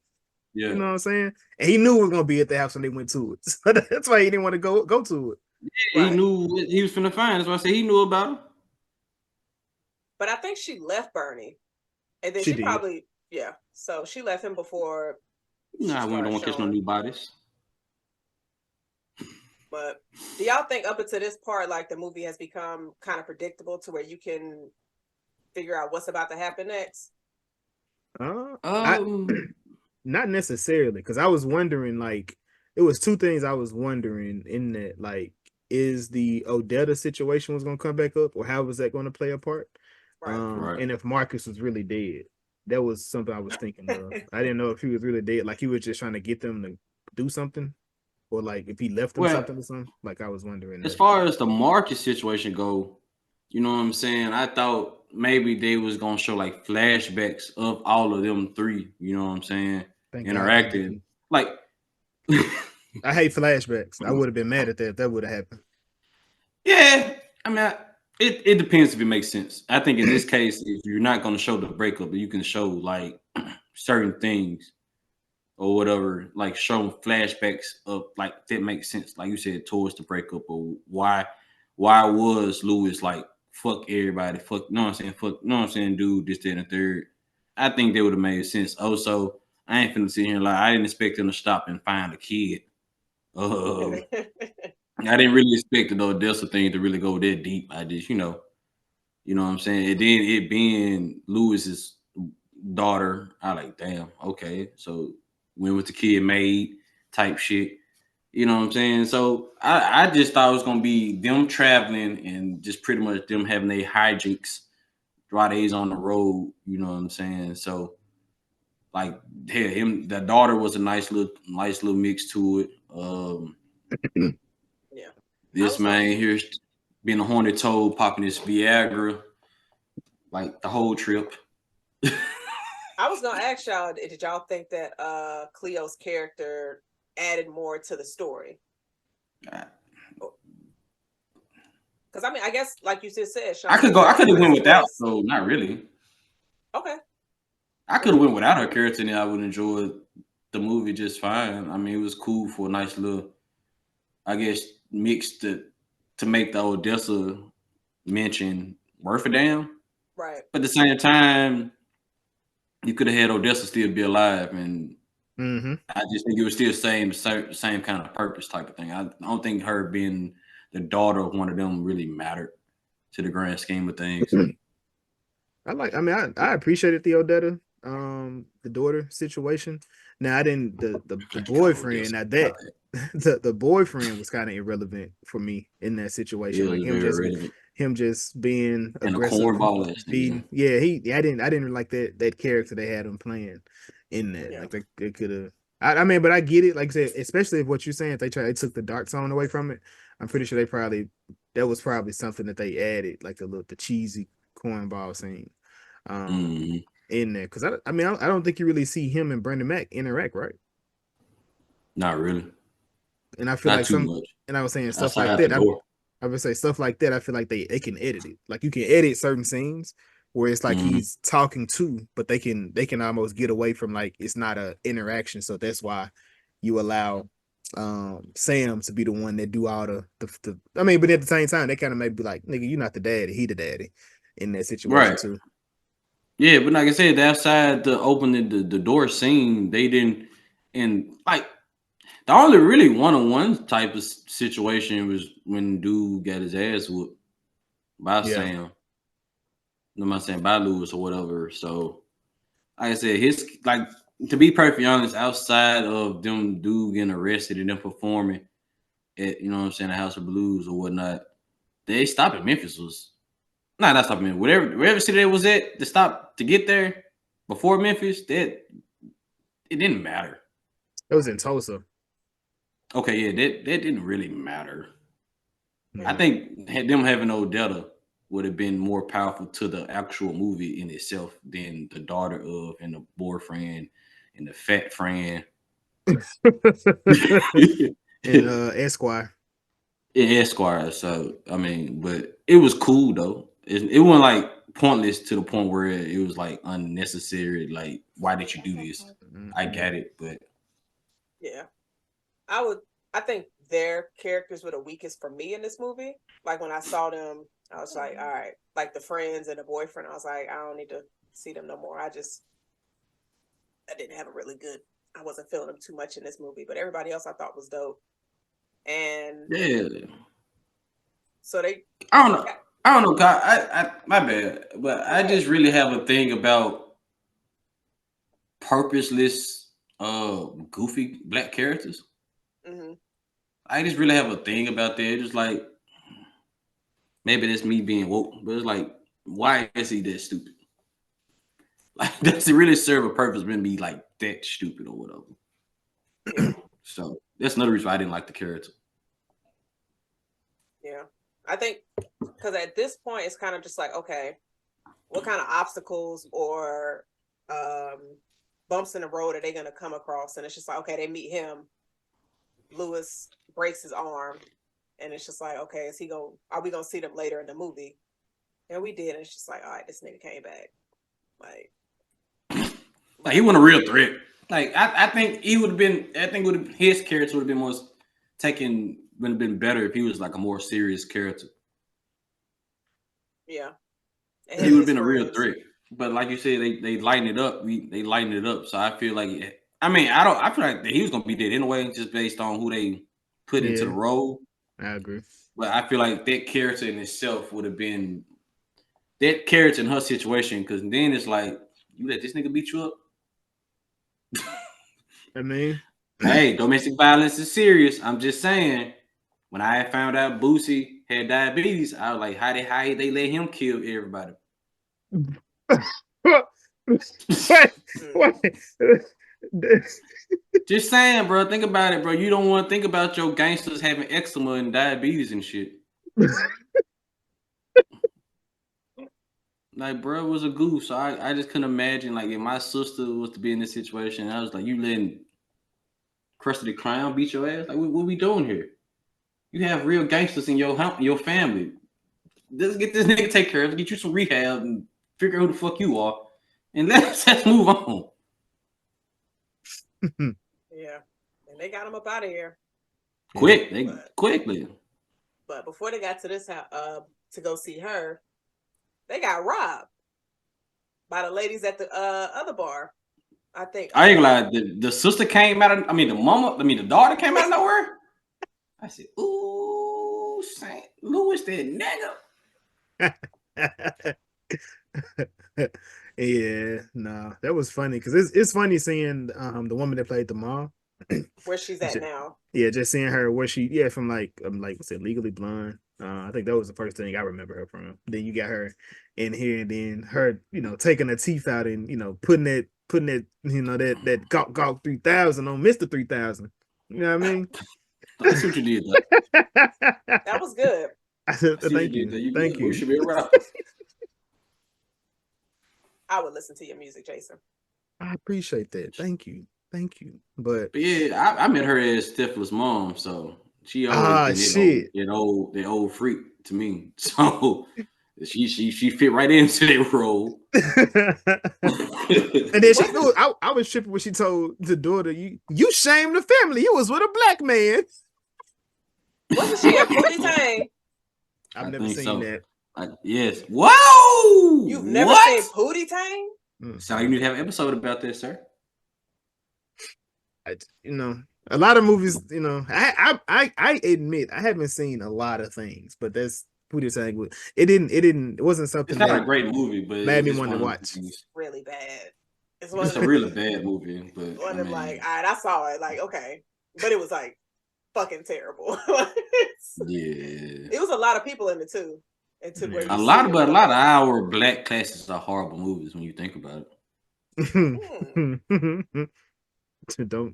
yeah. You know what I'm saying? And he knew it was going to be at the house when they went to it. So that's why he didn't want to go to it. Yeah, right. He knew he was finna find. That's why I said he knew about her. But I think she left Bernie. And then she probably, so she left him before. Nah, women don't want to catch no new bodies. But do y'all think up until this part, like the movie has become kind of predictable to where you can figure out what's about to happen next? Not necessarily, because I was wondering, like, it was two things I was wondering in that, like, is the Odetta situation was going to come back up, or how was that going to play a part? Right. And if Marcus was really dead, that was something I was thinking of. I didn't know if he was really dead, like he was just trying to get them to do something, or like if he left them something or something. Like I was wondering. As far as the Marcus situation go, you know what I'm saying? I thought maybe they was gonna show like flashbacks of all of them three. You know what I'm saying? Interacting. Like I hate flashbacks. I would have been mad at that if that would have happened. Yeah, I mean, it depends if it makes sense. I think in this case, if you're not going to show the breakup, you can show like certain things or whatever, like show flashbacks of like that makes sense. Like you said, towards the breakup, or why was Lewis like fuck everybody, fuck, you know what I'm saying, fuck, you know what I'm saying, dude, this, that, and the third. I think that would have made sense. Also, I ain't finna sit here like I didn't expect him to stop and find a kid. I didn't really expect the Odessa thing to really go that deep. I just, you know what I'm saying? And then it being Lewis's daughter, I like, damn, okay. So when was the kid made type shit? You know what I'm saying? So I just thought it was gonna be them traveling and just pretty much them having their hijinks while they's on the road, you know what I'm saying? So like the daughter was a nice little mix to it. Yeah. This man here's being a horny toad, popping his Viagra, like the whole trip. I was gonna ask y'all, did y'all think that Cleo's character added more to the story? Because I mean, I guess like you just said, Shawn, I could have went without, so not really. Okay. I could have went without her character, and I would enjoy the movie just fine. I mean, it was cool for a nice little, I guess, mix to make the Odessa mention worth a damn. Right. But at the same time, you could have had Odessa still be alive, and I just think it was still same kind of purpose type of thing. I don't think her being the daughter of one of them really mattered to the grand scheme of things. I appreciated the Odetta, the daughter situation. Now I didn't the boyfriend. Now that the boyfriend was kind of irrelevant for me in that situation. It Like was very relevant. him just being And a aggressive, cornball ass beating. nigga. Yeah, I didn't like that character they had him playing in that. Yeah. Like they could have. I mean, but I get it. Like I said, especially if what you're saying, if they took the dark tone away from it. I'm pretty sure that was probably something that they added, like the cheesy cornball scene. In there, because I don't think you really see him and Brandon Mack interact, right? Not really. And I feel Not like too much. and I was saying stuff Outside like the that. door. I would say stuff like that. I feel like they can edit it. Like you can edit certain scenes where it's like he's talking to, but they can almost get away from like it's not a interaction. So that's why you allow Sam to be the one that do all the I mean, but at the same time, they kind of maybe be like, nigga, you're not the daddy, he the daddy in that situation too. Yeah, but like I said, outside the opening the door scene, they didn't, and like the only really one-on-one type of situation was when dude got his ass whooped by Sam. I'm not saying by Lewis or whatever. So like I said, his like to be perfectly honest, outside of them dude getting arrested and them performing at the House of Blues or whatnot, they stopped at Memphis was not stopping Memphis. Wherever city they was at, to stop to get there before Memphis, that it didn't matter. It was in Tulsa. Okay, yeah, that didn't really matter. I think them having Odetta would have been more powerful to the actual movie in itself than the daughter of and the boyfriend and the fat friend. And Esquire. Yeah, Esquire. So I mean, but it was cool though. It wasn't like pointless to the point where it was like unnecessary. Like, why did you do this? I get it, but yeah, I think their characters were the weakest for me in this movie. Like when I saw them, I was like, all right, like the friends and the boyfriend. I was like, I don't need to see them no more. I didn't have a really good. I wasn't feeling them too much in this movie, but everybody else I thought was dope. And yeah, so I don't know. I my bad, but I just really have a thing about purposeless, goofy black characters. I just really have a thing about that. It's just like maybe that's me being woke, but it's like, why is he that stupid? Like, does it really serve a purpose when be like that stupid or whatever? So that's another reason why I didn't like the character. Yeah, I think because at this point it's kind of just like, okay, what kind of obstacles or bumps in the road are they going to come across? And it's just like, okay, they meet him. Lewis breaks his arm, and it's just like, okay, are we gonna see them later in the movie? And we did, and it's just like, all right, this nigga came back. Like he wasn't a real threat. Like I think he would have been. I think his character would have been more taken. Would have been better if he was like a more serious character. Yeah, and he would have been a real threat. But like you said, they lighten it up. They lighten it up. So I feel like. I mean, I feel like he was gonna be dead anyway, just based on who they put into the role. I agree. But I feel like that character in itself would have been that character in her situation, because then it's like, you let this nigga beat you up. I mean, hey, domestic violence is serious. I'm just saying. When I found out Boosie had diabetes, I was like, how they let him kill everybody? What? Just saying, bro. Think about it, bro. You don't want to think about your gangsters having eczema and diabetes and shit. Like, bro, it was a goof. So I just couldn't imagine, like, if my sister was to be in this situation, I was like, you letting Krusty the Clown beat your ass? Like, what we doing here? You have real gangsters in your family. Let's get this nigga take care of it, get you some rehab and figure out who the fuck you are. And let's move on. And they got him up out of here. Quickly. But before they got to this house, to go see her, they got robbed by the ladies at the other bar. I think. I ain't gonna lie. The sister came out of. The daughter came out of nowhere. I said, "Ooh, St. Louis, that nigga." Yeah, no, that was funny because it's funny seeing the woman that played the mom. Where she's at now. Yeah, just seeing her where from what's it, Legally Blonde. I think that was the first thing I remember her from. Then you got her in here, and then her, taking her teeth out and putting that that Gawk 3000 on Mr. 3000. You know what I mean? That's what you did. That was good. Thank you. Thank you. We should be around. I would listen to your music, Jason. I appreciate that. Thank you. But yeah, I met her as Stifler's mom, so she always been that old freak to me. So she fit right into that role. And then I was tripping when she told the daughter, "You shamed the family. You was with a black man." Wasn't she a Pootie Tang? I've never seen that. Yes. Whoa! You've never seen Pootie Tang? So you need to have an episode about this, sir. A lot of movies. I admit I haven't seen a lot of things, but that's Pootie Tang. It wasn't something. It's not a great movie, but made me want to watch. Really bad. It's a really bad movie, but all right, I saw it. Like, okay, but it was like fucking terrible. Yeah, it was a lot of people in it too. A lot of our black classics are horrible movies when you think about it.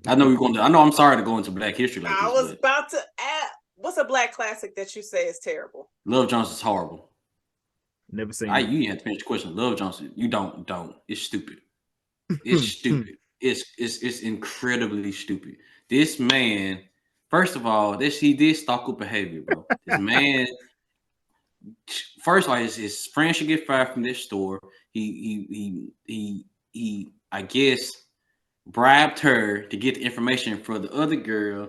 I know I'm sorry to go into Black history like this. I was about to add, what's a black classic that you say is terrible? Love Jones is horrible. Never seen it. You have to finish the question. Love Jones, you don't. It's stupid. It's stupid. It's incredibly stupid. This man, first of all, he did stalker behavior, bro. This man, first of all, his friend should get fired from this store. He I guess bribed her to get the information for the other girl,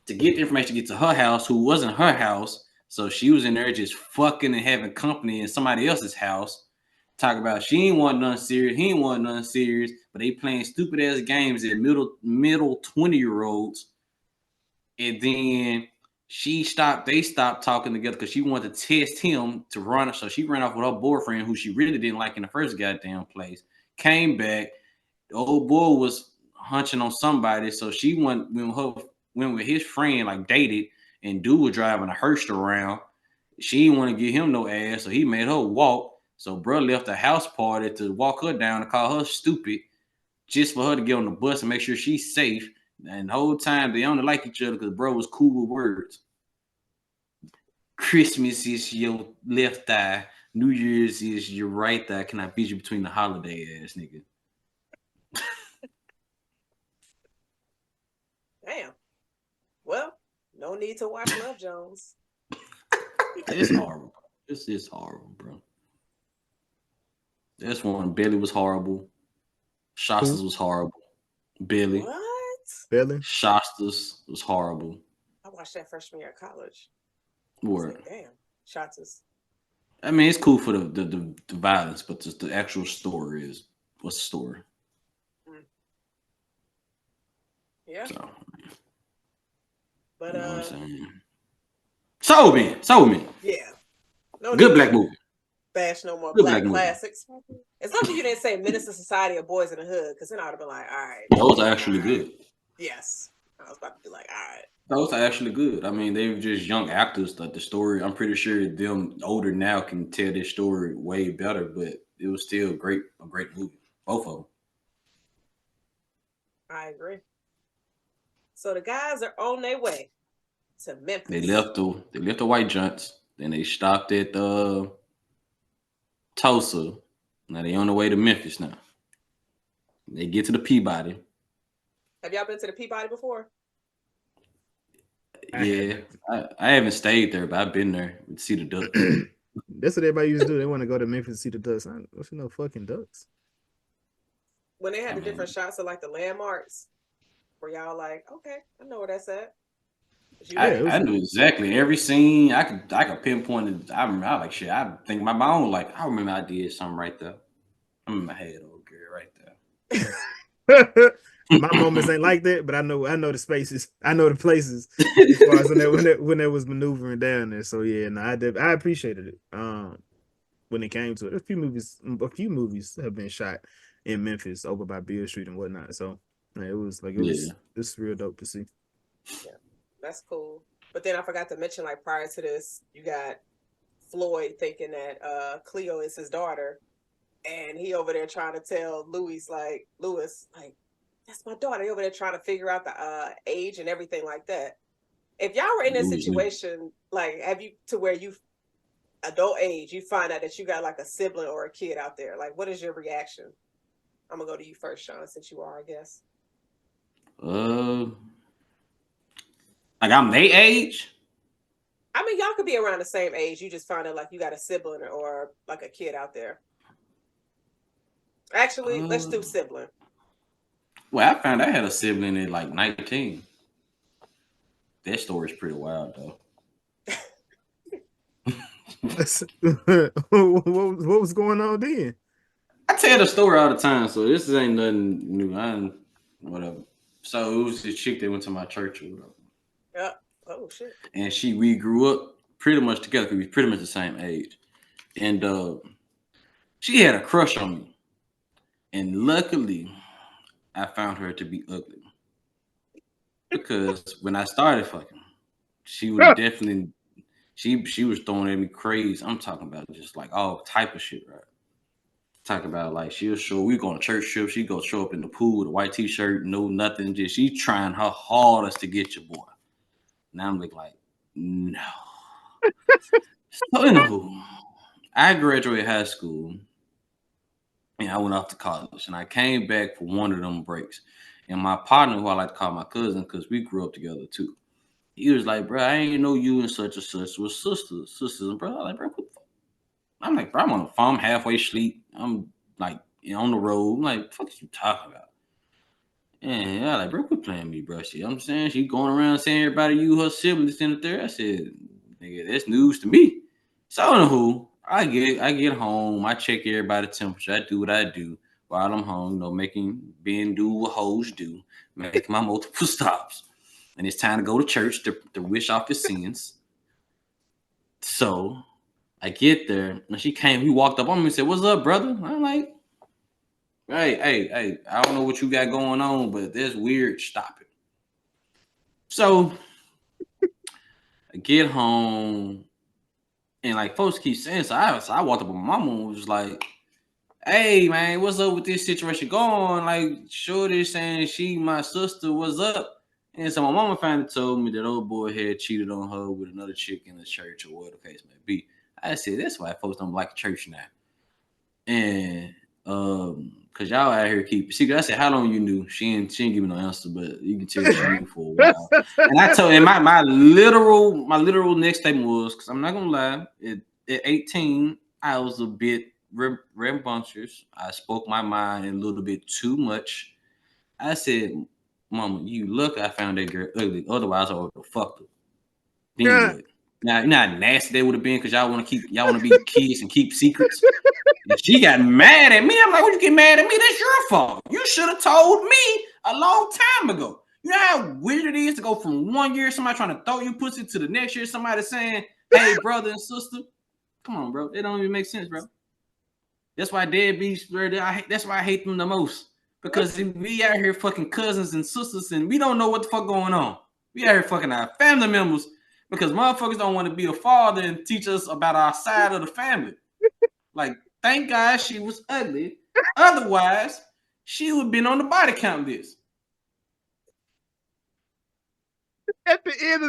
to get the information to get to her house, who wasn't her house. So she was in there just fucking and having company in somebody else's house. Talk about she ain't want nothing serious, he ain't want nothing serious, but they playing stupid ass games at middle 20-year-olds. And then they stopped talking together because she wanted to test him to run. So she ran off with her boyfriend, who she really didn't like in the first goddamn place. Came back. The old boy was hunching on somebody, so she went with his friend, like dated, and dude was driving a hearse around. She didn't want to give him no ass, so he made her walk. So bro left a house party to walk her down and call her stupid, just for her to get on the bus and make sure she's safe. And the whole time they only like each other because bro was cool with words. Christmas is your left thigh. New Year's is your right thigh. Can I beat you between the holiday ass nigga? Damn. Well, no need to watch Love Jones. It's horrible. This is horrible, bro. This one, Billy was horrible. Shastas was horrible. Billy. What? Billy? Shastas was horrible. I watched that freshman year of college. Word. Like, damn. Shastas. I mean, it's cool for the violence, but just the actual story is what's the story? Yeah. So, but you know what I'm saying? Sold me. Yeah. No good black movie. Bash no more good black classics. As long as you didn't say Menace to Society or Boys in the Hood, because then I would have been like, all right. Those are actually good. Yes. I was about to be like, all right. Those are actually good. I mean, they were just young actors. Like the story, I'm pretty sure them older now can tell their story way better, but it was still a great movie. Both of them. I agree. So the guys are on their way to Memphis. They left the white junks. Then they stopped at Tulsa. Now they on the way to Memphis now. They get to the Peabody. Have y'all been to the Peabody before? Yeah, I haven't stayed there, but I've been there to see the ducks. That's what everybody used to do. They want to go to Memphis to see the ducks. I don't see no fucking ducks. When they had the different shots of like the landmarks. Were y'all like, okay, I know where that's at? You Yeah, it did. was. I knew exactly every scene. I could pinpoint it. I remember. I like shit. I think my own like I remember I did something right there. I remember I had old girl right My moments ain't like that, but I know the spaces, I know the places as far as when that was maneuvering down there. So yeah, no, I appreciated it. When it came to it, a few movies have been shot in Memphis over by Beale Street and whatnot. So yeah, there. it's real dope to see. Yeah, that's cool. But then I forgot to mention, like prior to this, you got Floyd thinking that Cleo is his daughter, and he over there trying to tell Louis, like, that's my daughter. He over there trying to figure out the age and everything like that. If y'all were in this Louis knew. situation, like, have you to where you adult age, you find out that you got like a sibling or a kid out there, like, what is your reaction? I'm gonna go to you first, Shawn, since you are, I guess. Like I'm their age. I mean, y'all could be around the same age. You just find out like you got a sibling or like a kid out there. Actually, let's do sibling. Well, I found I had a sibling at like 19. That story's pretty wild though. What was going on then? I tell the story all the time, so this ain't nothing new. Whatever. So it was this chick that went to my church or whatever. Yeah. Oh shit. And we grew up pretty much together because we was pretty much the same age. And she had a crush on me. And luckily, I found her to be ugly. Because when I started fucking, she was definitely she was throwing at me crazy. I'm talking about just like all type of shit, right? Talk about like she'll show we go on a church trip, she go show up in the pool with a white t-shirt, no nothing, just she trying her hardest to get your boy. Now I'm like, no. So anywho, I graduated high school and I went off to college and I came back for one of them breaks. And my partner, who I like to call my cousin, because we grew up together too, he was like, bro, I ain't know you and such and such was sisters. And bro, I'm like, bro, what the fuck? I'm like, bro, I'm on the phone, I'm halfway asleep. I'm like on the road. I'm like, fuck is you talking about? And yeah, like, bro, quit playing me, bro. Shit, I'm saying she going around saying everybody you her siblings in the third. I said, nigga, that's news to me. So anywho, I get home, I check everybody's temperature, I do what I do while I'm home, being do what hoes do, making my multiple stops. And it's time to go to church to wish off his sins. So I get there, and he walked up on me and said, "What's up, brother?" I'm like, hey, I don't know what you got going on, but that's weird. Stop it. So I get home, and like folks keep saying, so I walked up on my mama and was like, "Hey, man, what's up with this situation going? Like, Shorty saying she my sister, what's up?" And so my mama finally told me that old boy had cheated on her with another chick in the church or whatever the case may be. I said, that's why folks don't like church now. And cause y'all out here keep secret. I said, how long you knew? She didn't give me no answer, but you can tell she knew for a while. And I told him my literal next statement was, cause I'm not gonna lie, at 18, I was a bit rambunctious. I spoke my mind a little bit too much. I said, Mama, you look, I found that girl ugly. Otherwise, I would have fucked her. Then what? Now, you know how nasty they would have been because y'all want to be kids and keep secrets. And she got mad at me. I'm like, what you get mad at me? That's your fault. You should have told me a long time ago. You know how weird it is to go from 1 year somebody trying to throw you pussy to the next year somebody saying, hey, brother and sister. Come on, bro. It don't even make sense, bro. That's why deadbeats, bro. That's why I hate them the most. Because we out here fucking cousins and sisters and we don't know what the fuck going on. We out here fucking our family members because motherfuckers don't want to be a father and teach us about our side of the family. Like, thank God she was ugly. Otherwise, she would have been on the body count list. At the end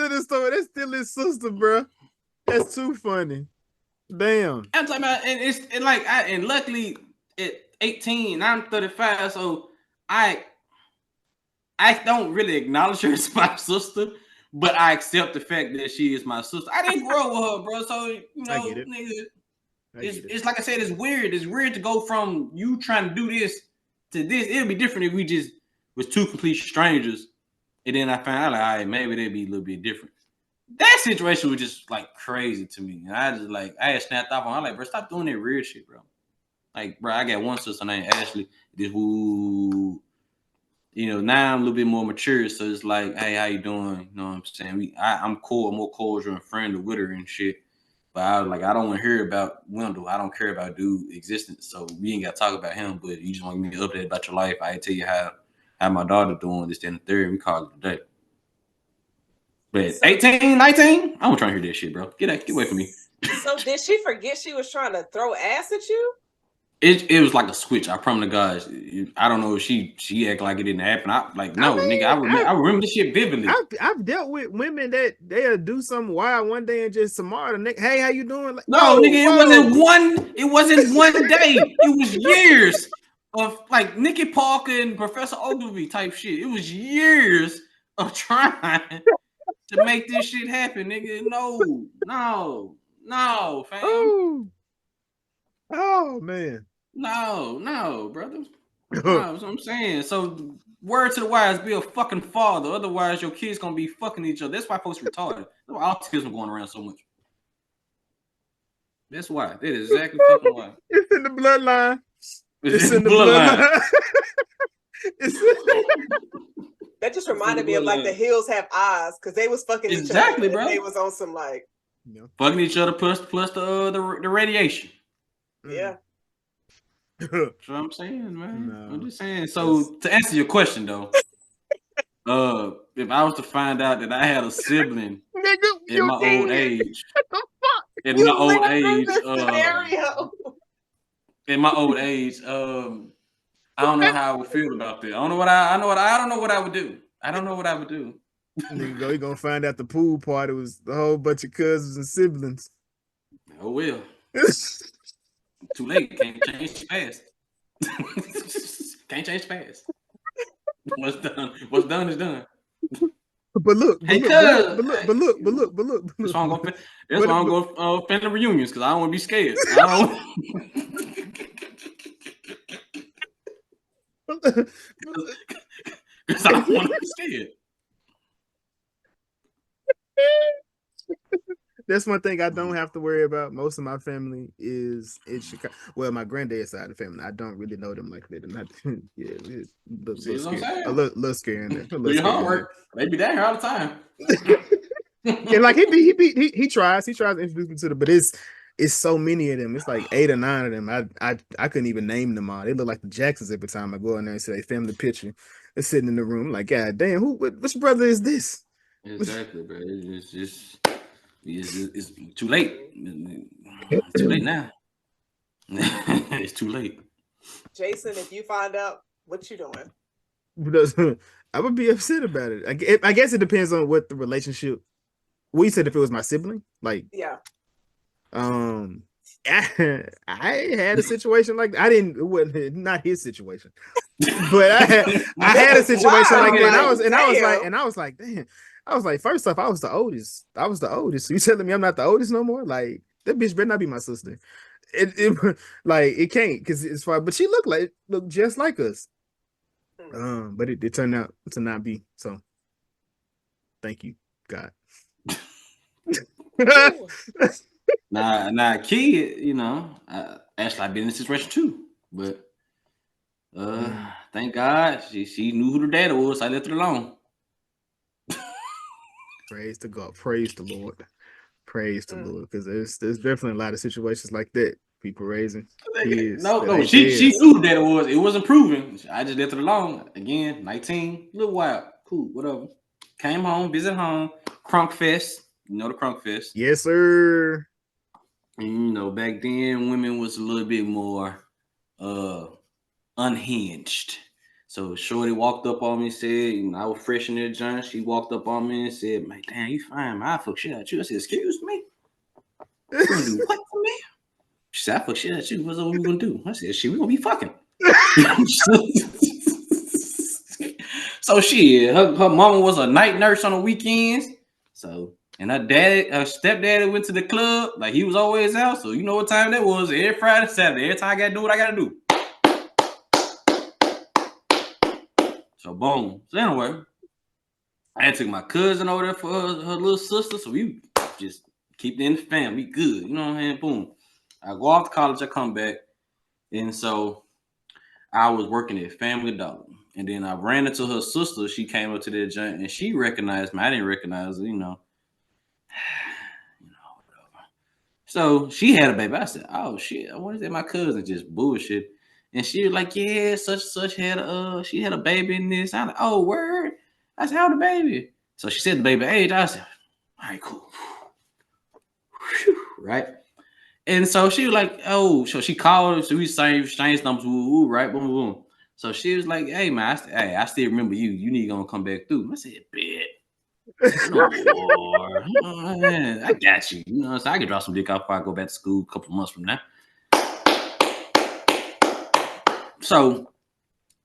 of the story, that's still his sister, bro. That's too funny. Damn. I'm talking about, and luckily at 18, I'm 35, so I don't really acknowledge her as my sister, but I accept the fact that she is my sister. I didn't grow up with her, bro. So you know, I get it. nigga, it's like I said, it's weird. It's weird to go from you trying to do this to this. It'll be different if we with two complete strangers, and then I found out like, all right, maybe they'd be a little bit different. That situation was just like crazy to me, and I just like I had snapped off on. I'm like, bro, stop doing that weird shit, bro. Like, bro, I got one sister named Ashley. This who, now I'm a little bit more mature, so it's like, hey, how you doing? You know what I'm saying? I'm cool, more cordial and friendly with her and shit. But I was like, I don't want to hear about Wendell. I don't care about dude existence, so we ain't got to talk about him. But you just want me to update about your life. I tell you how my daughter doing this, then the third. We call it a day. But 18, 19, I'm trying to hear that shit, bro. Get away from me. So did she forget she was trying to throw ass at you? It was like a switch. I promise to God. I don't know if she act like it didn't happen. Nigga. I remember this shit vividly. I've dealt with women that they'll do something wild one day and just tomorrow the next. Hey, how you doing? Like, no, nigga, it wasn't one day. It was years of like Nikki Parker and Professor Ogilvy type shit. It was years of trying to make this shit happen, nigga. No, fam. Oh man. No, brother. That's what I'm saying. So, word to the wise, be a fucking father. Otherwise, your kids gonna be fucking each other. That's why folks retarded. That's why autism going around so much. That's why. That is exactly fucking why. It's in the bloodline. It's in the bloodline. That just reminded me of like the Hills Have Eyes because they was fucking each other. Bro. They was on some like fucking each other plus the radiation. Yeah. That's what I'm saying, man. No, I'm just saying. So to answer your question though, if I was to find out that I had a sibling in my old age, I don't know how I would feel about that. I don't know what I don't know what I would do. I don't know what I would do. Nigga, you gonna find out the pool party was a whole bunch of cousins and siblings. Oh well. Too late. Can't change fast. Can't change fast. What's done is done. But look. That's why I'm going to family reunions because I don't want to be scared. Because I don't want to be scared. That's one thing I don't have to worry about. Most of my family is in Chicago. Well, my granddad's side of the family, I don't really know them like that. A little scary. Do your homework. They be down here all the time. And like he tries to introduce me to them, but it's so many of them. It's like 8 or 9 of them. I couldn't even name them all. They look like the Jacksons every time I go in there and see their family picture. They're sitting in the room like, God damn, which brother is this? Exactly, bro. It's too late. It's too late now. It's too late. Jason, if you find out, what you doing? I would be upset about it. I guess it depends on what the relationship. We said if it was my sibling, like I had a situation like it wasn't not his situation, but I had a situation like that. And I was like, damn. I was like, first off, I was the oldest. So you telling me I'm not the oldest no more? Like that bitch better not be my sister. It can't because it's far. But she looked just like us. But it turned out to not be. So thank you, God. Nah, kid, actually I've been in this situation too. But thank God she knew who the dad was. I left her alone. Praise to God. Praise the Lord. Praise the Lord. Because there's definitely a lot of situations like that. People raising kids. No, she knew who that was. It wasn't proven. I just left it alone. Again, 19, a little wild. Cool, whatever. Came home, visit home. Crunk Fest. You know the Crunk Fest. Yes, sir. And, back then women was a little bit more unhinged. So Shorty walked up on me and said, I was fresh in there, John. She walked up on me and said, man, damn, you fine, man. I fuck shit at you. I said, excuse me? You gonna do what for me? She said, I fuck shit at you. What's what we gonna do? I said, shit, we gonna be fucking. So her mama was a night nurse on the weekends. So, and her stepdaddy went to the club. Like he was always out. So you know what time that was. Every Friday, Saturday. Every time I gotta do what I gotta do. So So boom. So anyway, I took my cousin over there for her little sister. So we just keep it in the family. We good. You know what I'm saying? Boom. I go off to college, I come back. And so I was working at Family Dollar. And then I ran into her sister. She came up to that joint and she recognized me. I didn't recognize her, you know. Whatever. So she had a baby. I said, oh shit, I wonder if my cousin just bullshit. And she was like, yeah, such had she had a baby in this. I'm like, oh word. I said, how the baby? So she said the baby age. I said, all right, cool. Right. And so she was like, oh, so she called. So we exchanged numbers, right? Boom, boom, boom. So she was like, hey, man, I still remember you. You need to go come back through. I said, bet. No more. Oh, man, I got you. You know, so I can drop some dick off before I go back to school a couple months from now. So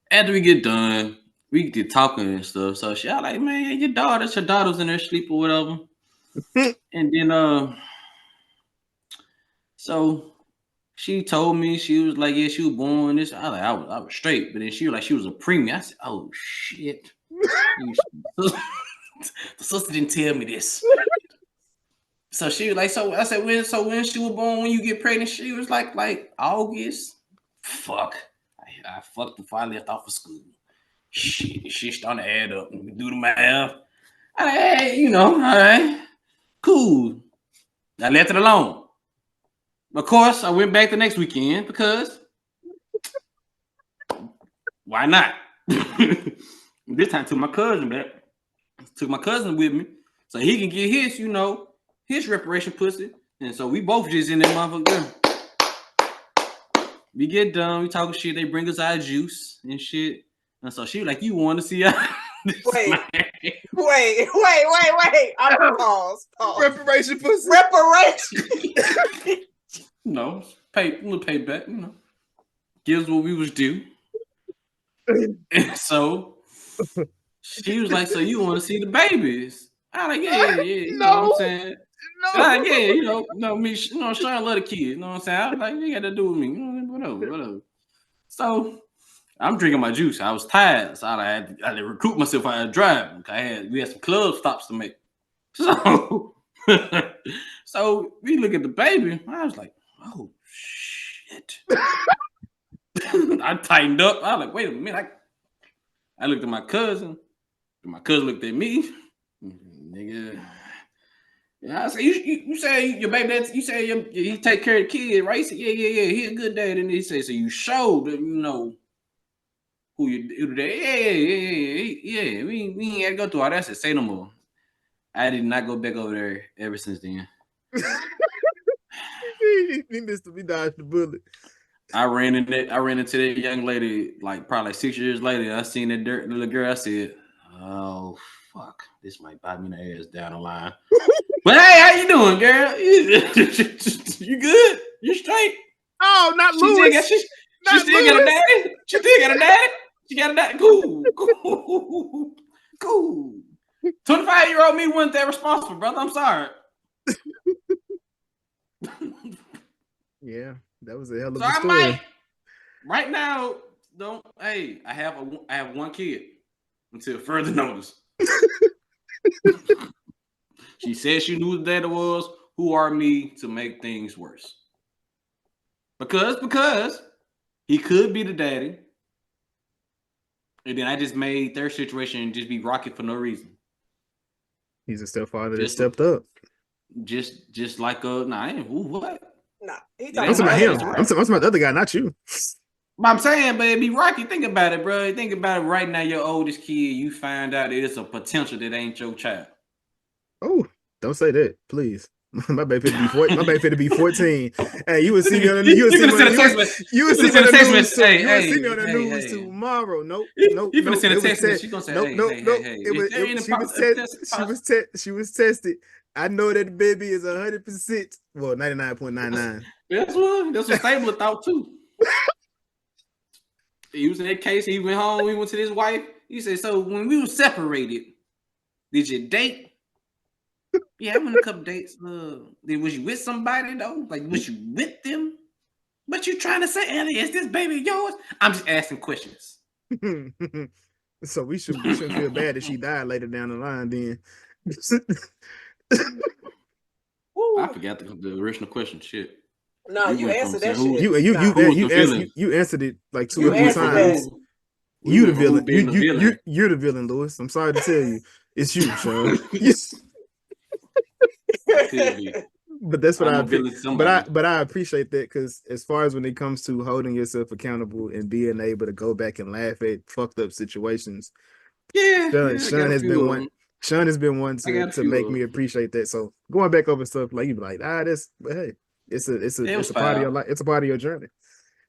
after we get done, we get talking and stuff. So she was like, man, your daughter's in there sleep or whatever. And then so she told me, she was like, yeah, she was born this. I was straight, but then she was like, she was a preemie. I said, oh shit. The sister didn't tell me this. So she was like, so I said, when she was born, when you get pregnant, she was like August. Fuck. I fucked before I left off of school. Shit starting to add up. Do the math. Hey, you know, all right. Cool. I left it alone. Of course, I went back the next weekend because why not? This time I took my cousin back. Took my cousin with me so he can get his, you know, his reparation pussy. And so we both just in that motherfucker. We get done, we talking shit, they bring us our juice and shit. And so she was like, you want to see us? Wait. I'm pause. Reparation pussy. Reparation. No, we'll pay back, you know. Gives what we was due. And so she was like, so you want to see the babies? I was like, yeah. You know what I'm saying? No. Like, yeah, you know, me, you know, Shawn love the kid. You know what I'm saying? I was like, you got to do with me. You know, whatever. So I'm drinking my juice. I was tired. So I had to recruit myself. I had to drive. We had some club stops to make. So, so we look at the baby. I was like, oh, shit. I tightened up. I was like, wait a minute. I looked at my cousin. And my cousin looked at me. Nigga. Yeah, I said, you say your baby, you say he take care of the kid, right? He said, yeah, he a good dad. And he said, so you showed that you know who you dad. Yeah. We ain't got to go through all that. I said, say no more. I did not go back over there ever since then. He missed me, dodged the bullet. I ran into that young lady like probably 6 years later. I seen that little girl. I said, oh fuck, this might bite me in the ass down the line. But hey, how you doing, girl? You good? You straight? Oh, not Louis. She still got a daddy. She still got a daddy. She got a daddy. Cool. 25-year-old me wasn't that responsible, brother. I'm sorry. Yeah, that was a hell of a story. Right now, I have one kid until further notice. She said she knew who the daddy was. Who are me to make things worse? Because he could be the daddy. And then I just made their situation just be rocky for no reason. He's a stepfather that stepped up. Just like what? Nah, I'm talking about him. I'm talking about the other guy, not you. I'm saying, but it be rocky. Think about it, bro. Think about it right now. Your oldest kid, you find out that it's a potential that ain't your child. Oh, don't say that, please. My baby finna be 14. Hey, you would see me on the news. You would see me on the news tomorrow. Nope. You finna send a text message. She gonna say, She was tested. I know that the baby is 100%. Well, 99.99. That's what Stabler thought too. He was in that case. He went home. He went to his wife. He said, "So when we were separated, did you date?" Yeah, I went a couple dates. Was you with somebody though? Like, was you with them? But you trying to say, Ellie, is this baby yours? I'm just asking questions. So we shouldn't feel bad if she died later down the line. Then I forgot the original question. Shit. No, We you went from answered saying that shit. you answered it like two You or three answered times. that. You the who villain. being the villain. You're the villain, Lewis. I'm sorry to tell you, it's you, Shawn. Yes. I could be. But that's what I'm I a villain to but somebody. I appreciate that because as far as when it comes to holding yourself accountable and being able to go back and laugh at fucked up situations, Yeah, Shawn I got a has few been of one. them. Sean has been one I got a to few make of me them. appreciate that. So going back over stuff like you be like, this, but hey, it's It was a part of your foul. life. It's a part of your journey.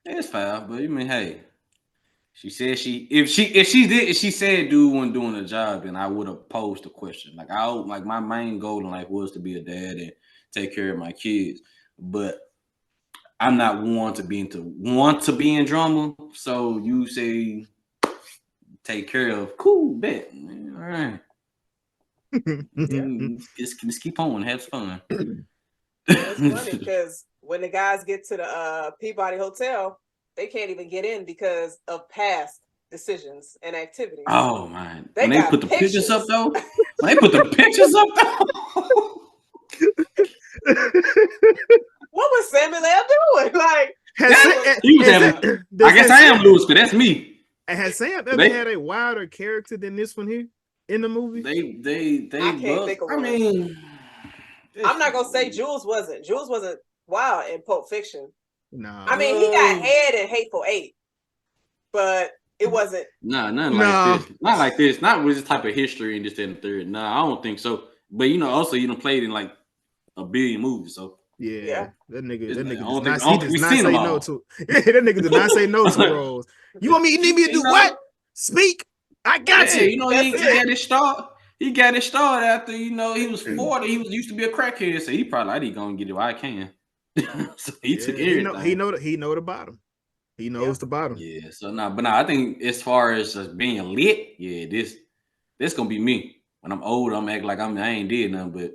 It's foul, but you mean, hey, she said if she said dude wasn't doing the job, then I would have posed the question. Like my main goal in life was to be a dad and take care of my kids, but I'm not want to be in drama. So you say take care of, cool, bet, all right. Yeah. Just keep on, have fun. It's funny because when the guys get to the Peabody Hotel, they can't even get in because of past decisions and activities. Oh man, They when they got put the pictures up pictures. though, What was Samuel L. doing? Like he was having. I guess I am Lewis, but that's me. Has Sam ever had a wilder character than this one here in the movie? They I can't think of one. I mean, I'm not gonna say Jules wasn't. Jules wasn't wild in Pulp Fiction. No. I mean, he got head in Hateful Eight, but it wasn't. Nothing like this. Not like this. Not with this type of history and this and the third. No, I don't think so. But also you done played in like a billion movies, so yeah. That nigga I does don't not. think He does we not seen say them no all. to. That nigga does not say no to roles. You need me to do what? Speak. I got you. He got his start. He got his start after he was 40. He used to be a crackhead, so he probably I need gonna get it while I can. So he took everything. He know the bottom. He knows the bottom. Yeah. So but I think as far as just being lit, this gonna be me. When I'm old, I'm acting like I ain't did nothing, but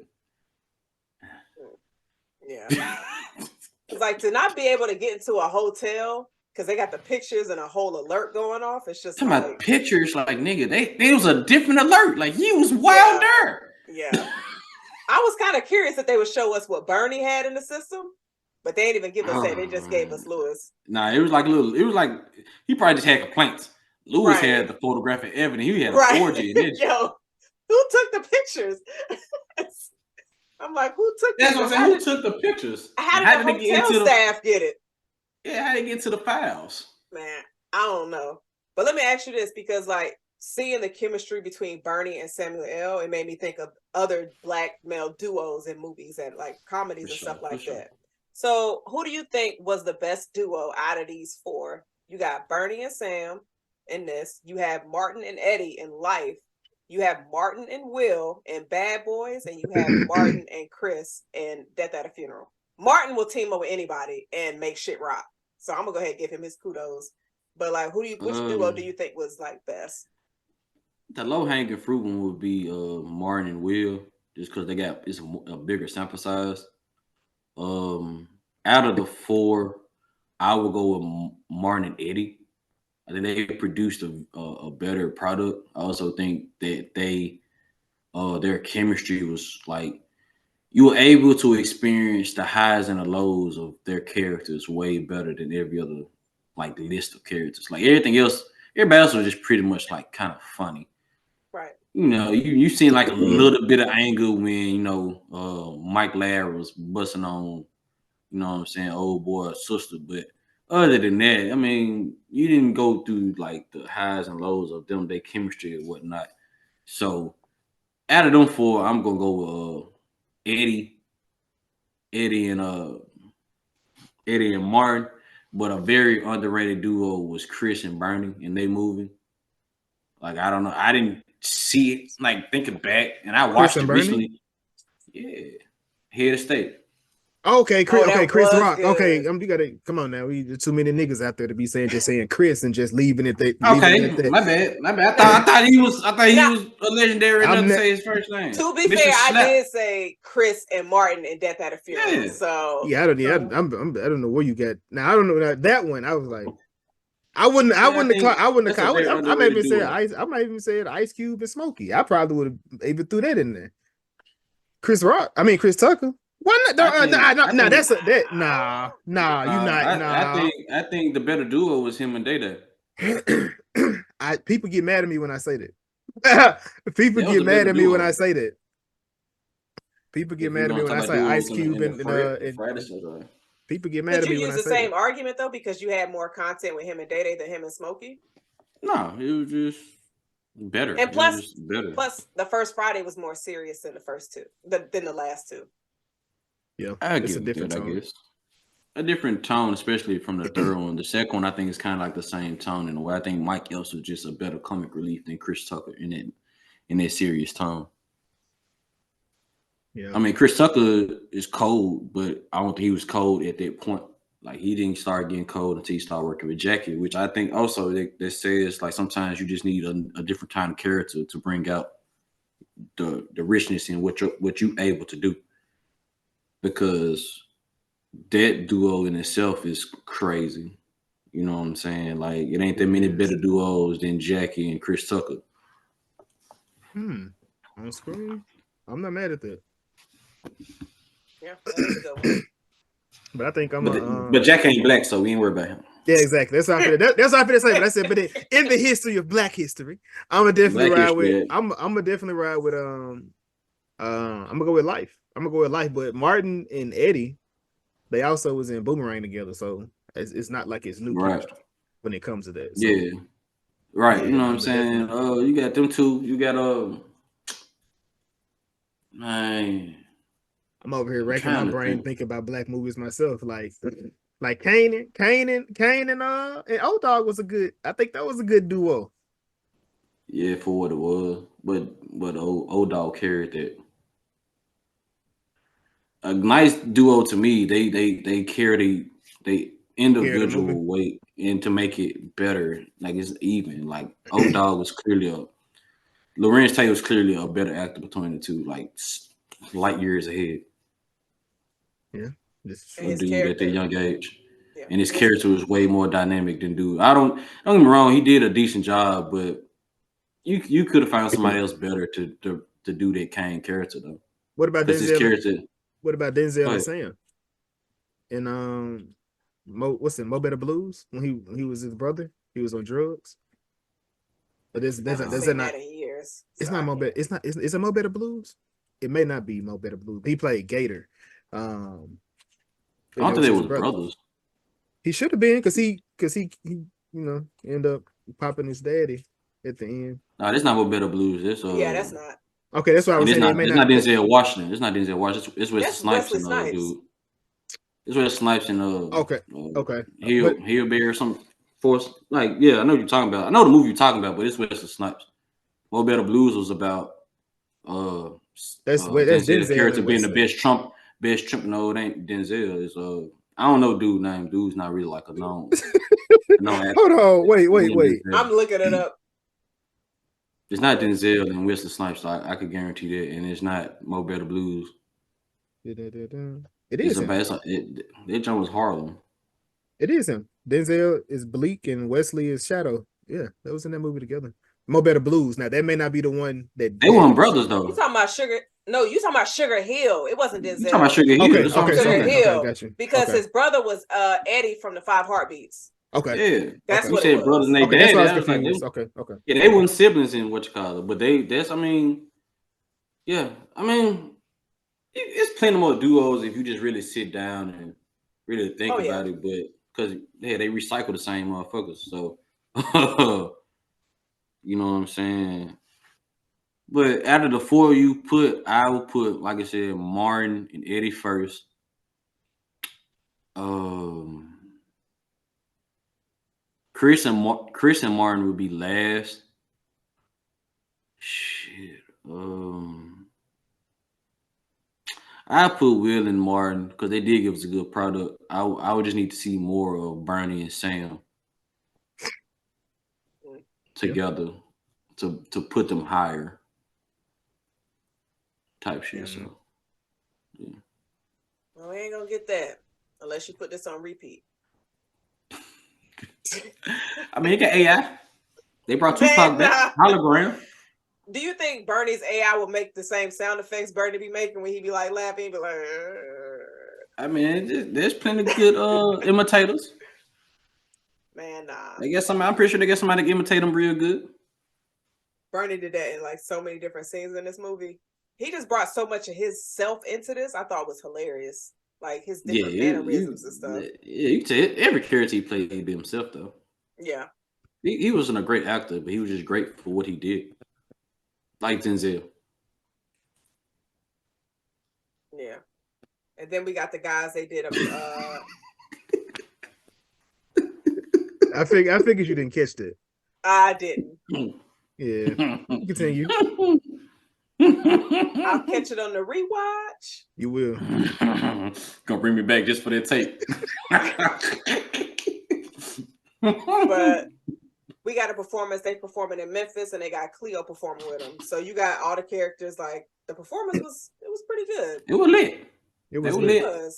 It's like to not be able to get into a hotel because they got the pictures and a whole alert going off. It's just talking about pictures, like nigga, they was a different alert. Like you was wilder. Yeah. I was kind of curious that they would show us what Bernie had in the system, but they didn't even give us that. They just gave us Lewis. Nah, it was like he probably just had complaints. Lewis had the photographic evidence. He had an orgy. Yo, who took the pictures? I'm like, who took? That's what I'm saying. Who took the pictures? How did the hotel staff get it? Yeah, how did they get to the files? Man, I don't know. But let me ask you this, because like seeing the chemistry between Bernie and Samuel L., it made me think of other black male duos in movies and like comedies and stuff like that. So who do you think was the best duo out of these four? You got Bernie and Sam in this. You have Martin and Eddie in Life. You have Martin and Will in Bad Boys, and you have Martin and Chris in Death at a Funeral. Martin will team up with anybody and make shit rock. So I'm gonna go ahead and give him his kudos. But like, which duo do you think was like best? The low hanging fruit one would be Martin and Will, just because it's a bigger sample size. Out of the four, I would go with Martin and Eddie. I think they produced a better product. I also think that their chemistry was like you were able to experience the highs and the lows of their characters way better than every other like list of characters. Like everybody else was just pretty much like kind of funny. Right. You seen like a little bit of anger when Mike Larry was busting on, what I'm saying, old boy sister, but other than that, I mean, you didn't go through like the highs and lows of them, their chemistry and whatnot. So out of them four, I'm gonna go with Eddie and Martin. But a very underrated duo was Chris and Bernie in they movie. Like I don't know, I didn't see it. Like thinking back, and I watched it recently. Yeah, Head of State. Okay, Chris Rock. Good. Okay, you gotta come on now. We too many niggas out there to be saying Chris and just leaving it there. Okay, my bad. I thought he was a legendary enough to say his first name. To be fair, I did say Chris and Martin in Death at a Funeral. So I don't know where you got. Now I don't know that one. I was like, I wouldn't Yeah, have caught. I wouldn't that's have a caught. very I might even underrated said duo. Ice. I might even said Ice Cube and Smokey. I probably would have even threw that in there. Chris Rock. I mean Chris Tucker. Why not? I think That's you not. I think the better duo was him and Day. People get mad at me when I say that. People That was get a mad better at me when I duo. say that. People get If we're mad at me gonna when talk I about say Ice duos Cube and the Fred and show, people get mad Could at you me when use I the say same that. argument though because you had more content with him and Day than him and Smokey? no, it was just better. And It was just better. plus the first Friday was more serious than the first two, than the last two. Yeah, I it's a give it different that, I tone. guess. A different tone, especially from the third one. The second one, I think, is kind of like the same tone in a way. I think Mike Epps was just a better comic relief than Chris Tucker in that serious tone. Yeah, I mean, Chris Tucker is cold, but I don't think he was cold at that point. Like he didn't start getting cold until he started working with Jackie, which I think also that says like sometimes you just need a different kind of character to bring out the richness in what you able to do. Because that duo in itself is crazy. You know what I'm saying? Like it ain't that many better duos than Jackie and Chris Tucker. On screen, I'm not mad at that. Yeah, that is a good one. But I think But Jack ain't black, so we ain't worried about him. Yeah, exactly. That's what I feel. That's what I feel say. But I said, but in the history of Black history, I'm gonna definitely ride with. I'm gonna definitely ride with. I'm gonna go with Life. I'm gonna go with Life. But Martin and Eddie, they also was in Boomerang together, so it's not like it's new chemistry when it comes to that. So, yeah, right. Yeah, you know what I'm saying? You got them two. You got man. I'm over here racking my brain thinking about black movies myself. Like Kane and Old Dog was a good. I think that was a good duo. Yeah, for what it was, but old Dog carried that. A nice duo to me. They carry they individual weight and to make it better. Like it's even. Like Old Dog was clearly Lorenz Tate was clearly a better actor between the two, like light years ahead. Yeah, a dude at that young age. Yeah. And his character was way more dynamic than dude. Don't get me wrong, he did a decent job, but you could have found somebody else better to do that Kane character though. What about Denzel? His character? What about Denzel and Sam? And Mo Better Blues when he was his brother, he was on drugs. But there's not in years. It's not Mo Better. It's not. Is it Mo Better Blues? It may not be Mo Better Blues. He played Gator. I don't think they was brothers. He should have been because he end up popping his daddy at the end. No, that's not Mo Better Blues. That's that's not. Okay, that's why I was saying it's not Denzel Washington. It's not Denzel Washington. It's Wesley Snipes and dude. It's Wesley Snipes and okay. Hillberry or some force. Like, yeah, I know what you're talking about. I know the movie you're talking about, but it's Wesley Snipes. Mo Better Blues was about that's Denzel character being the best Trump. No, it ain't Denzel. It's I don't know dude name. Dude's not really like a known. Hold on, wait. I'm looking it up. It's not Denzel and Wesley Snipes. So I could guarantee that, and it's not Mo Better Blues. It is. That joint was Harlem. It is him. Denzel is Bleak and Wesley is Shadow. Yeah, that was in that movie together. Mo Better Blues. Now that may not be the one that they weren't brothers though. You talking about Sugar? No, you talking about Sugar Hill. It wasn't Denzel. You talking about Sugar Hill? Sugar Hill. Got you. Because his brother was Eddie from the 5 Heartbeats. Okay. Yeah. That's what you said brothers and they dad. That's why I was confused. Okay. Yeah, they weren't siblings in what you call it, but it's plenty more duos if you just really sit down and really think about it, but because they recycle the same motherfuckers. So you know what I'm saying? But out of the 4 I would put, like I said, Martin and Eddie first. Chris and Martin would be last. Shit. I put Will and Martin because they did give us a good product. I would just need to see more of Bernie and Sam together to put them higher. Type shit. So yeah. Well, we ain't gonna get that unless you put this on repeat. I mean, it got AI. They brought Man, Tupac back, hologram. Do you think Bernie's AI will make the same sound effects Bernie be making when he be like laughing? He be like, I mean, there's plenty of good imitators. man, nah. I'm pretty sure they get somebody to imitate them real good. Bernie did that in like so many different scenes in this movie. He just brought so much of his self into this. I thought was hilarious. Like his different mannerisms and stuff. Yeah, you can tell every character he played, he be himself though. Yeah. He wasn't a great actor, but he was just great for what he did. Like Denzel. Yeah. And then we got the guys they did I figured you didn't catch that. I didn't. Yeah. Continue. I'll catch it on the rewatch. You will. Gonna bring me back just for that tape. But we got a performance. They performing in Memphis, and they got Cleo performing with them. So you got all the characters. Like the performance was pretty good. It was lit. It was lit.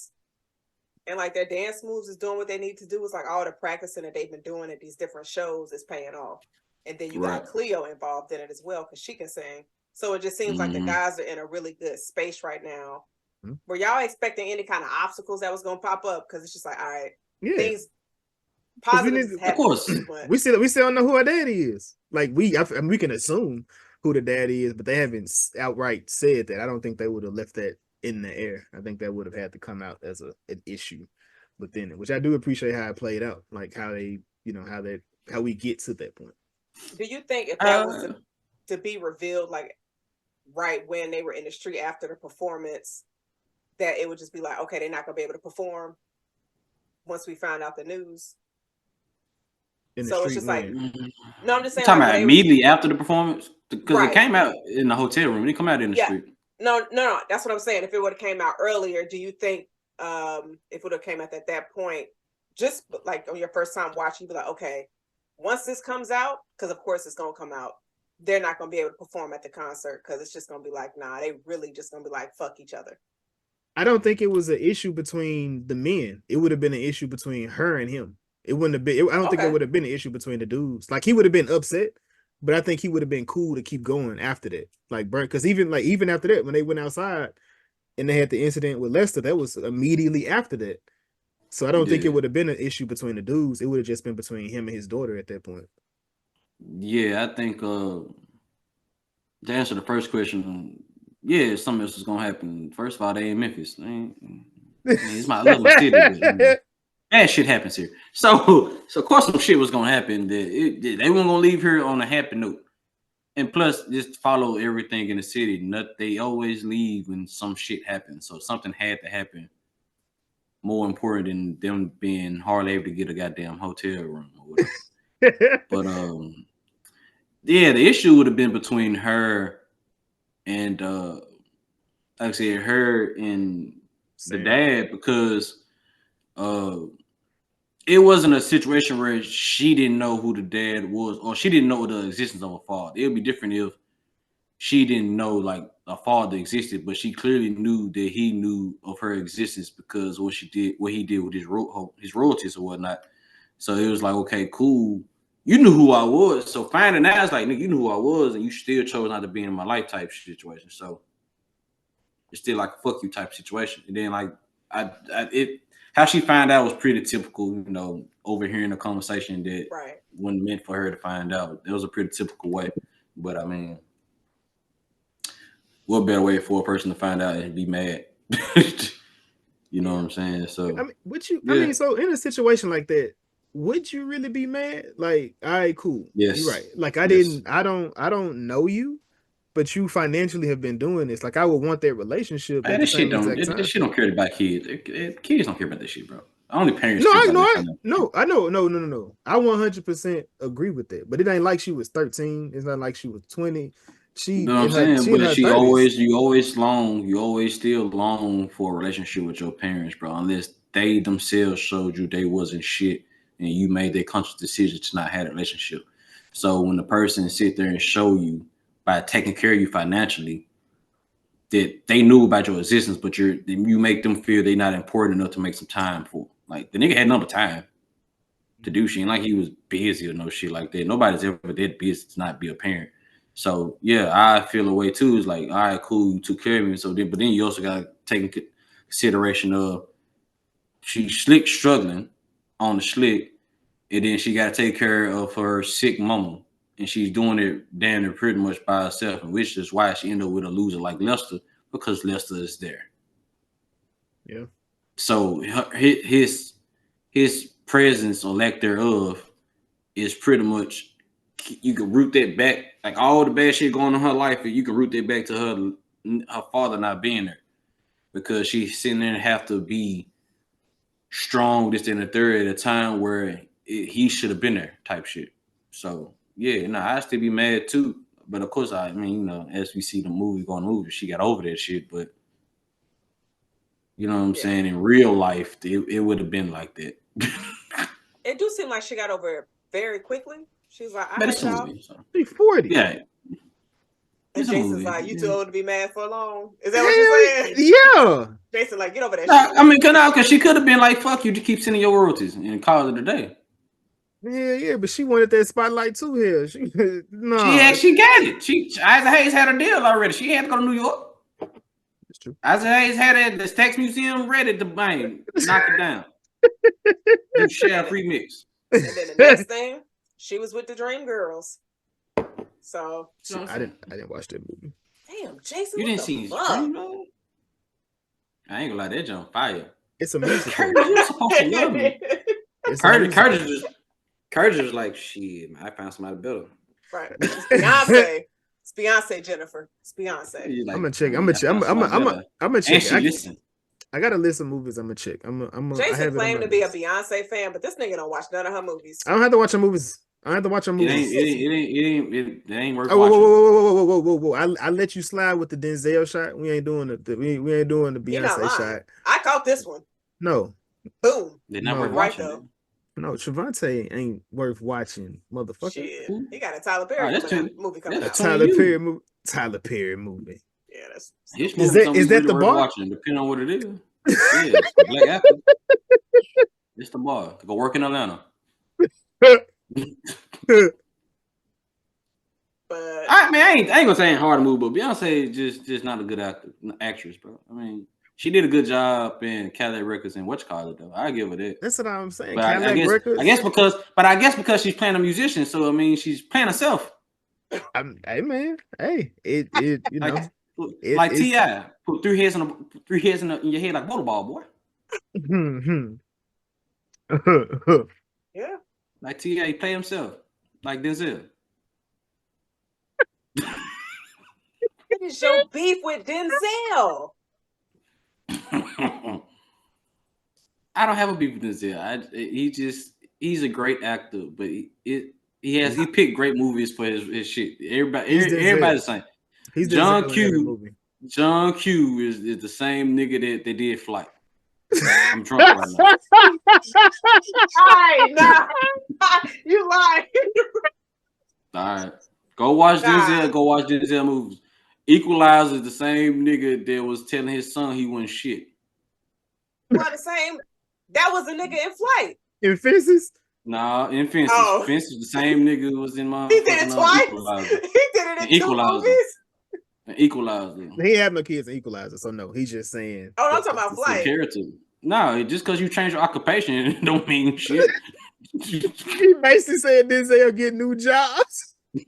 And like their dance moves is doing what they need to do. It's like all the practicing that they've been doing at these different shows is paying off. And then you got Cleo involved in it as well because she can sing. So it just seems like the guys are in a really good space right now. Were y'all expecting any kind of obstacles that was going to pop up? Because it's just like, all right, things positive. Of course, we still don't know who our daddy is. Like we can assume who the daddy is, but they haven't outright said that. I don't think they would have left that in the air. I think that would have had to come out as an issue within it, which I do appreciate how it played out, like how they, how we get to that point. Do you think if that was to be revealed, like right when they were in the street after the performance, that it would just be like, okay, they're not gonna be able to perform once we find out the news? So it's just like, no, I'm just saying. Talking about immediately after the performance, because it came out in the hotel room. It didn't come out in the street. No, that's what I'm saying. If it would have came out earlier, do you think if it would have came out at that point, just like on your first time watching, you'd be like, okay, once this comes out, because of course it's gonna come out, they're not gonna be able to perform at the concert because it's just gonna be like, nah, they really just gonna be like, fuck each other. I don't think it was an issue between the men. It would have been an issue between her and him. It wouldn't have been. I don't think it would have been an issue between the dudes. Like he would have been upset, but I think he would have been cool to keep going after that. Like Burnt, because even after that, when they went outside and they had the incident with Lester, that was immediately after that. So I don't think it would have been an issue between the dudes. It would have just been between him and his daughter at that point. Yeah, I think to answer the first question, something else is gonna happen. First of all, they in Memphis. It's my little city. Bad shit happens here. So of course some shit was gonna happen. They weren't gonna leave here on a happy note. And plus, just follow everything in the city. They always leave when some shit happens. So something had to happen. More important than them being hardly able to get a goddamn hotel room or whatever. But the issue would have been between her and like I said, her and the dad, because it wasn't a situation where she didn't know who the dad was or she didn't know the existence of a father. It would be different if she didn't know like a father existed, but she clearly knew that he knew of her existence because what he did with his royalties or whatnot. So it was like, okay, cool. You knew who I was. So finding out, it's like, nigga, you knew who I was, and you still chose not to be in my life type situation. So it's still like a fuck you type situation. And then like how she found out was pretty typical, overhearing a conversation that wasn't meant for her to find out. It was a pretty typical way. But I mean, what better way for a person to find out and be mad? You know what I'm saying? So I mean, so in a situation like that, would you really be mad? Like, all right, cool. Yes. You're right. Like I don't know you, but you financially have been doing this. Like I would want that relationship. This shit don't care about kids. Kids don't care about this shit, bro. Only parents. No. I know. I 100% agree with that. But it ain't like she was 13. It's not like she was 20. You know what I'm saying? But you always still long for a relationship with your parents, bro. Unless they themselves showed you they wasn't shit and you made their conscious decision to not have a relationship. So when the person sit there and show you by taking care of you financially that they knew about your existence, but you make them feel they're not important enough to make some time for. Like the nigga had number time. to do shit. Ain't like he was busy or no shit like that. Nobody's ever that busy to not be a parent. So yeah, I feel a way too. It's like, all right, cool, you took care of me. So then, but then you also got to take into consideration of she's struggling on the slick, and then she got to take care of her sick mama, and she's doing it damn near pretty much by herself, and which is why she ended up with a loser like Lester, because Lester is there. Yeah. So his presence or lack thereof is pretty much, you can root that back, like all the bad shit going on in her life, you can root that back to her father not being there, because she's sitting there and have to be strong this and the third at a time where he should have been there type shit. So yeah, I still be mad too, but of course, I mean, as we see the movie going movie, she got over that shit, but you know what I'm saying, in real life it would have been like that. It do seem like she got over it very quickly. She's like, but it's a movie, so. She's 40. Yeah. And Jason's like, you too old to be mad for long. Is that what you're saying? Yeah. Jason like, get over that shit. I mean, because she could have been like, fuck you, to keep sending your royalties and call it a day. Yeah, but she wanted that spotlight too here. She got it. Isaac Hayes had a deal already. She had to go to New York. That's true. Isaac Hayes had the Stax Museum ready to bang, knock it down. Do Chef remix. And then the next thing, she was with the Dream Girls. So I didn't watch that movie. Damn, Jason, you didn't see Dream Girls? I ain't gonna lie, that jump fire. It's a musical. Curtis, you're supposed to love me. Curtis was like, shit, man, I found somebody better. Right. It's Beyonce. It's Beyonce, Jennifer. It's Beyonce. Like, I'm gonna check. I'm gonna check. I got a list of movies I'm gonna check. Jason claimed to be a Beyonce fan, but this nigga don't watch none of her movies. I don't have to watch her movies. I don't have to watch her movies. It ain't worth watching. Whoa. I let you slide with the Denzel shot. We ain't doing we ain't doing the Beyonce shot. I caught this one. No. Boom. They're not worth watching. Though. No, Trevante ain't worth watching, motherfucker. Shit. He got a Tyler Perry movie coming out. Tyler Perry movie. Yeah, that's is that the bar? Watching, depending on what it is. Yeah, it's the Black Apple. It's the bar. Go work in Atlanta. But I ain't gonna say ain't hard to move, but Beyonce is just not a good actress, bro. I mean, she did a good job in Cadillac Records and whatchamacallit though. I give her that. That's what I'm saying. But I guess because she's playing a musician, so I mean she's playing herself. Hey man, hey, it you know. Like T.I. put three heads in your head like motorball, boy. Yeah. Like T.I. he play himself. Like Denzel. What is your beef with Denzel? I don't have a beef with Denzel. He's a great actor, but he picked great movies for his shit. Everybody's the same. John Q is the same nigga that they did Flight. I'm drunk right now. You lying. All right. Go watch Denzel. Go watch Denzel movies. Equalizer is the same nigga that was telling his son he wasn't shit. Well, the same. That was the nigga in Flight. In Fences? Nah, in Fences. Oh. Fences, the same nigga was in my. He did it twice. He did it in Equalizer. 2 movies. Equalizer. He had no kids in Equalizer, so no, he's just saying. Oh, I'm talking about Flight. Character. No, just because you change your occupation don't mean shit. He basically said Denzel get new jobs. Yo,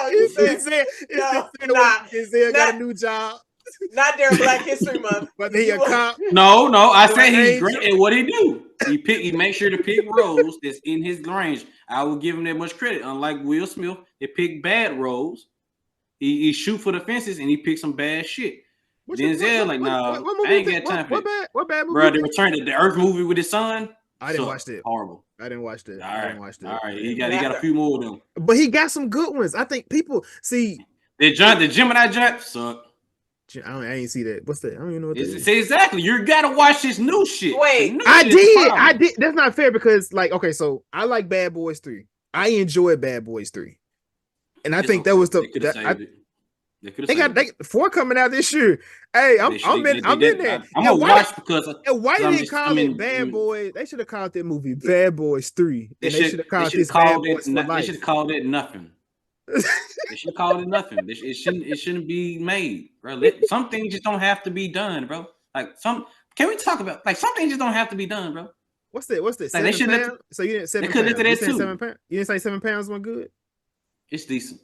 you said Denzel got a new job. Not during Black History Month. But he a cop. No, I said he's great at what he do. He makes sure to pick roles that's in his range. I will give him that much credit. Unlike Will Smith, they pick bad roles. He shoot for the fences and he picked some bad shit. Denzel, I ain't got time for that. What bad movie? Bro, they returned to the Earth movie with his son. I didn't watch that. Horrible. I didn't watch that. All right. He got a few more of them. But he got some good ones. I think people see the Gemini jump suck. I ain't see that. What's that? I don't even know what that is. See, exactly. You gotta watch this new shit. Wait, I did. That's not fair because, okay, so I like Bad Boys 3. I enjoyed Bad Boys 3, and I think that was They got 4 coming out this year. Hey, I'm in there. I'm gonna watch because why did they call it Bad Boys? They should have called that movie Bad Boys 3. And they should have called this Bad Boys for Life. They should have called it nothing. They should have called it nothing. It shouldn't be made, bro. Some things just don't have to be done, bro. Can we talk about some things just don't have to be done, bro? What's that? Like 7 pounds? So you didn't 7 pounds. You said 7 pounds. You didn't say 7 pounds wasn't good? It's decent.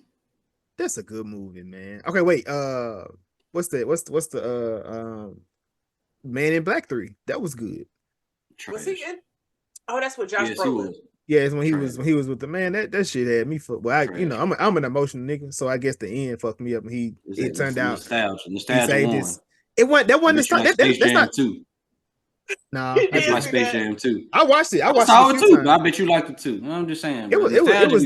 That's a good movie, man. Okay, wait. What's the Man in Black 3? That was good. Was he in? Oh, that's what Josh Brolin. Yeah, it's when he was with the man. That shit had me for. Well, I'm an emotional nigga, so I guess the end fucked me up. And it turned out nostalgia won. It wasn't that's not too. Nah, that's like Space Jam 2. I watched it. I watched it too. But I bet you liked it too. I'm just saying. It was decent.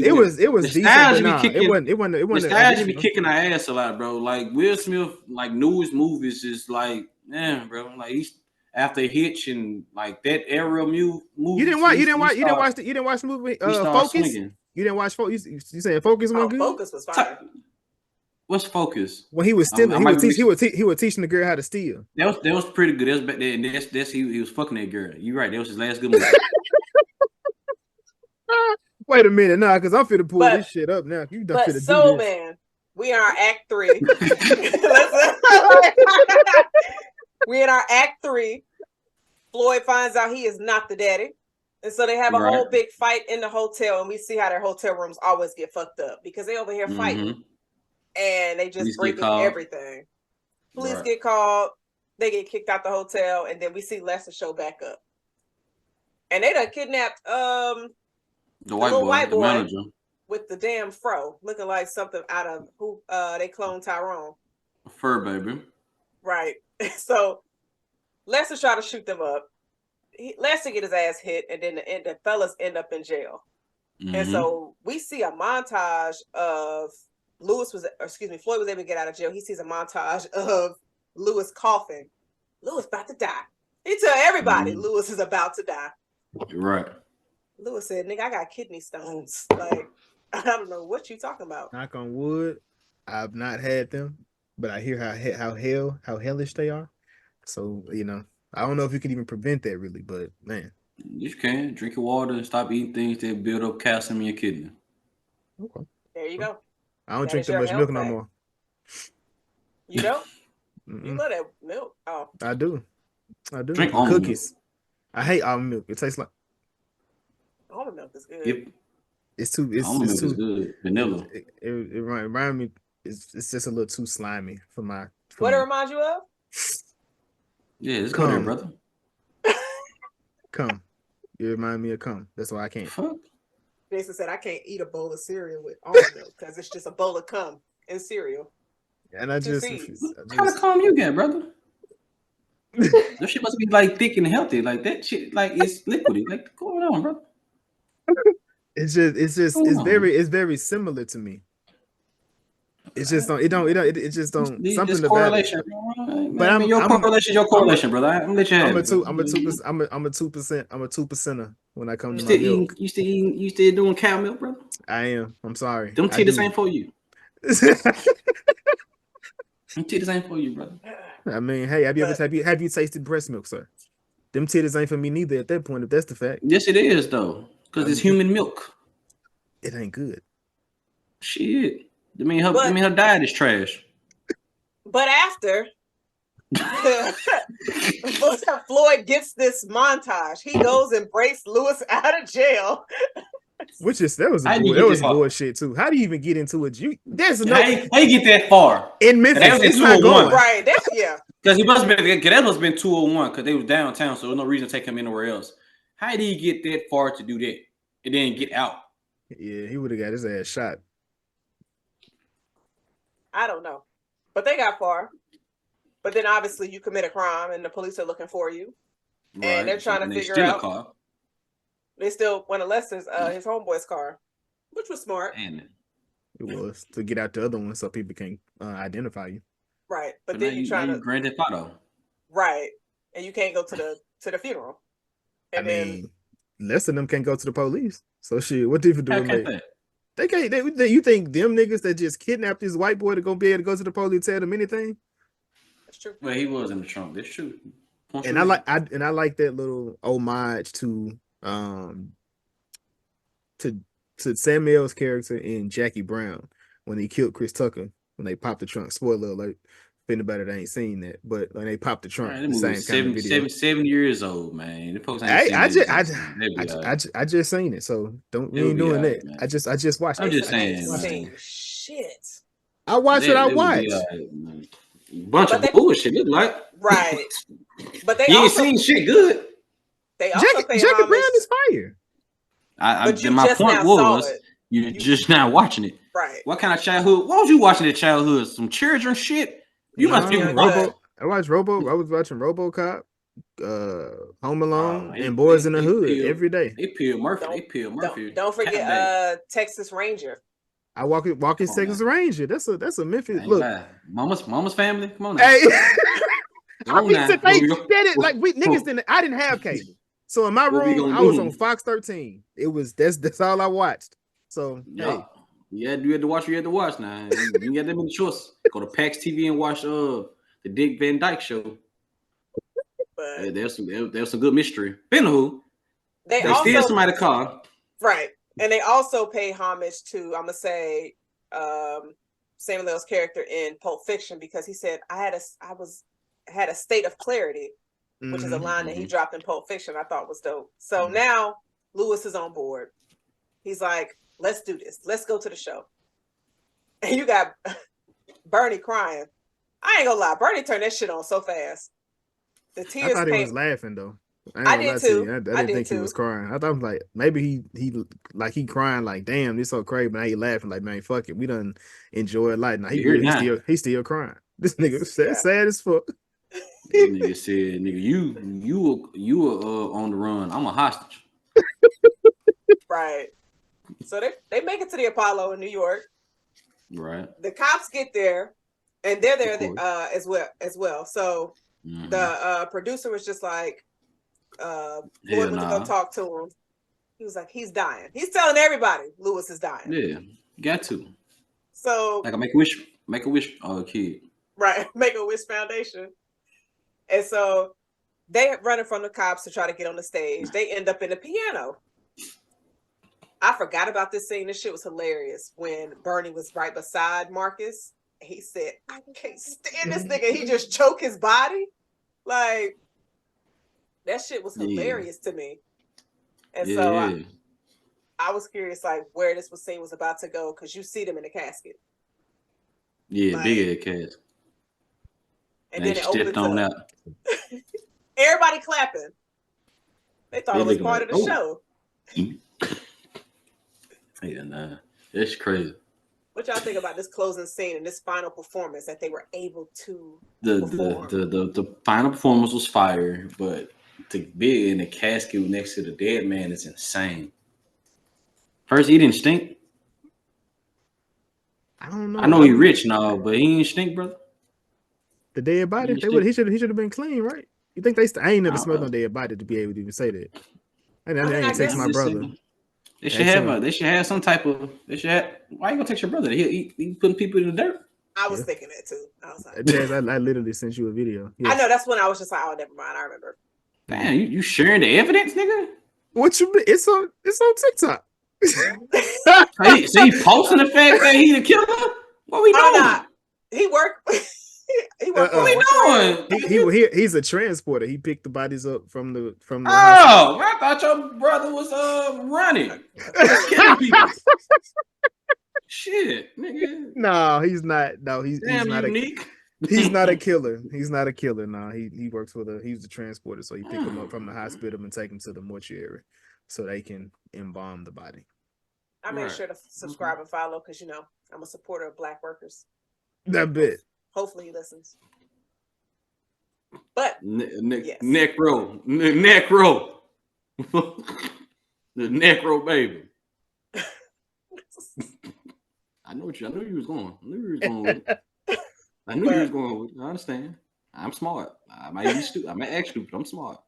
It wasn't. Nostalgia be kicking our ass a lot, bro. Like Will Smith, like newest movies, just like bro. Like he's after Hitch and like that era of movie. You didn't watch the movie Focus. Swinging. You didn't watch Focus. You saying Focus wasn't good? Focus was fire. What's Focus? When he was stealing, he was teaching the girl how to steal. That was pretty good. That was back then. He was fucking that girl. You right. That was his last good movie. Wait a minute, because I'm finna pull this shit up now. You done finna do this. Man, we are Act 3. We in our Act 3. Floyd finds out he is not the daddy. And so they have a whole big fight in the hotel, and we see how their hotel rooms always get fucked up because they over here fighting. And they just break everything. Police get called. They get kicked out the hotel, and then we see Lester show back up. And they done kidnapped the white boy manager with the damn fro, looking like something out of who they cloned Tyrone. Fur baby. Right. So Lester try to shoot them up. Lester get his ass hit, and then the fellas end up in jail. And so we see a montage of Floyd was able to get out of jail. He sees a montage of Lewis coughing. Lewis about to die. He tell everybody Lewis is about to die. Right. Lewis said, "Nigga, I got kidney stones." Like, I don't know what you talking about. Knock on wood. I've not had them, but I hear how hellish they are. So I don't know if you can even prevent that really, but man, you can drink your water and stop eating things that build up calcium in your kidney. Okay. There you go. I don't drink that much milk no more. You don't? You love that milk? Oh, I do. Drink cookies. Milk. I hate almond milk. It tastes like almond milk is good. Yep. It's too. Almond milk too is good. Vanilla. It reminds me. It's just a little too slimy for my. What it reminds you of? Yeah, it's good, brother. Cum. You remind me of cum. That's why I can't. Fuck. Jason said I can't eat a bowl of cereal with almond milk because it's just a bowl of cum and cereal. And I just what kind of cum you got, brother? That shit must be like thick and healthy. Like that shit, like it's liquidy. Like what's going on, bro? It's very similar to me. It's just don't something about it. But your correlation, brother. I'm gonna let you have it. I'm a 2%. I'm a 2%er when I come to my milk. You still doing cow milk, brother? I am. I'm sorry. Them titties ain't for you. Them titties ain't for you, brother. I mean, hey, have you tasted breast milk, sir? Them titties ain't for me neither at that point, if that's the fact. Yes, it is though, because it's human milk. It ain't good. Shit. I mean, her diet is trash. But after Floyd gets this montage, he goes and breaks Lewis out of jail. That was bullshit too. How do you even get into it? How you get that far in Memphis? It's not going right. Because that must have been 201 because they was downtown, so there's no reason to take him anywhere else. How did he get that far to do that and then get out? Yeah, he would have got his ass shot. I don't know, but they got far. But then obviously you commit a crime and the police are looking for you, and they're trying to figure out. They still went to Lester's his homeboy's car, which was smart. And it was to get out the other one so people can't identify you. Right, but then you trying to grand theft auto. Right, and you can't go to the funeral. And I mean, Lester and them can't go to the police. So shit, what difference do it make? They can't. You think them niggas that just kidnapped this white boy to go be able to go to the police and tell them anything? That's true. Well, he was in the trunk. That's true. And I like that little homage to to Samuel's character in Jackie Brown when he killed Chris Tucker when they popped the trunk. Spoiler alert for anybody that ain't seen that, but when they popped the trunk, Man, the same kind of video. 7 years old, man. The folks ain't I just seen it, so we ain't doing that. Man. I just watched I'm it. just saying, Same shit. I watch what I watch. Bunch of bullshit. It's like right, but they you ain't also seen shit good. They also pay Jackie homage. Brown is fire. My point was you just now watching it. Right. What kind of childhood? What was you watching at childhood? Some children shit? You must be Robo. I was watching RoboCop, Home Alone, and Boys in the Hood every day. They peel Murphy. Don't forget Texas Ranger. I walk his Texas Ranger. That's a Memphis look. Mama's family. Come on now. Hey, they did it like we niggas didn't. I didn't have cable, so in my room I was on Fox 13. That's all I watched. So hey. You had to watch. You had to watch now. You got that many choice. Go to PAX TV and watch the Dick Van Dyke Show. But there's some good mystery. Anywho, they steal somebody's car. Right. And they also pay homage to, I'm gonna say, Samuel L's character in Pulp Fiction, because he said I had a state of clarity, which is a line that he dropped in Pulp Fiction. I thought was dope. So now Lewis is on board. He's like, let's do this. Let's go to the show. And you got Bernie crying. I ain't gonna lie, Bernie turned that shit on so fast. The tears. I thought he was laughing though. I did too. I didn't think he was crying. I thought was like maybe he crying like damn this so crazy, but now he laughing like man fuck it, we done enjoy life. Now he's still crying. This nigga sad as fuck. This nigga said, "Nigga, you were on the run. I'm a hostage." Right. So they make it to the Apollo in New York. Right. The cops get there, and they're there as well. So the producer was just like, Lloyd went to go talk to him. He was like, he's dying. He's telling everybody Lewis is dying. Yeah, got to. So like a make a wish kid. Right, Make-A-Wish Foundation. And so they running from the cops to try to get on the stage. They end up in the piano. I forgot about this scene. This shit was hilarious when Bernie was right beside Marcus. He said, I can't stand this nigga. He just choked his body. Like, that shit was hilarious to me. And so I was curious, like, where this scene was about to go, because you see them in the casket. Yeah, like, big casket. And then it opens up. Everybody clapping. They thought it was part of the show. Yeah, nah, it's crazy. What y'all think about this closing scene and this final performance that they were able to perform? The final performance was fire, but to be in the casket next to the dead man is insane. First, he didn't stink. I don't know. I know he rich now, but he ain't stink, brother. The dead body, he should have been clean, right? You think I ain't never smelled no dead body to be able to even say that. I ain't text my brother. They should have some type of. Why you gonna text your brother? He putting people in the dirt. I was thinking that too. I was like, Jazz, I literally sent you a video. Yes. I know, that's when I was just like, oh, never mind. I remember. Man, you sharing the evidence, nigga? What you mean? It's on TikTok. So he posting the fact that he the killer? What we doing? Not. He worked. He worked. What we doing? He's a transporter. He picked the bodies up from the. Oh, I thought your brother was running. Shit, nigga. No, he's not. No, he's not unique. He's not a killer. He's not a killer. No, he works he's the transporter, so he pick him up from the hospital and take him to the mortuary so they can embalm the body. I made sure to subscribe and follow because I'm a supporter of Black workers. That bit. Hopefully he listens. But neck row. The neck row, baby. I knew you was going. I knew you was going with it. I understand. I'm smart. I might be stupid. I might act stupid. I'm smart.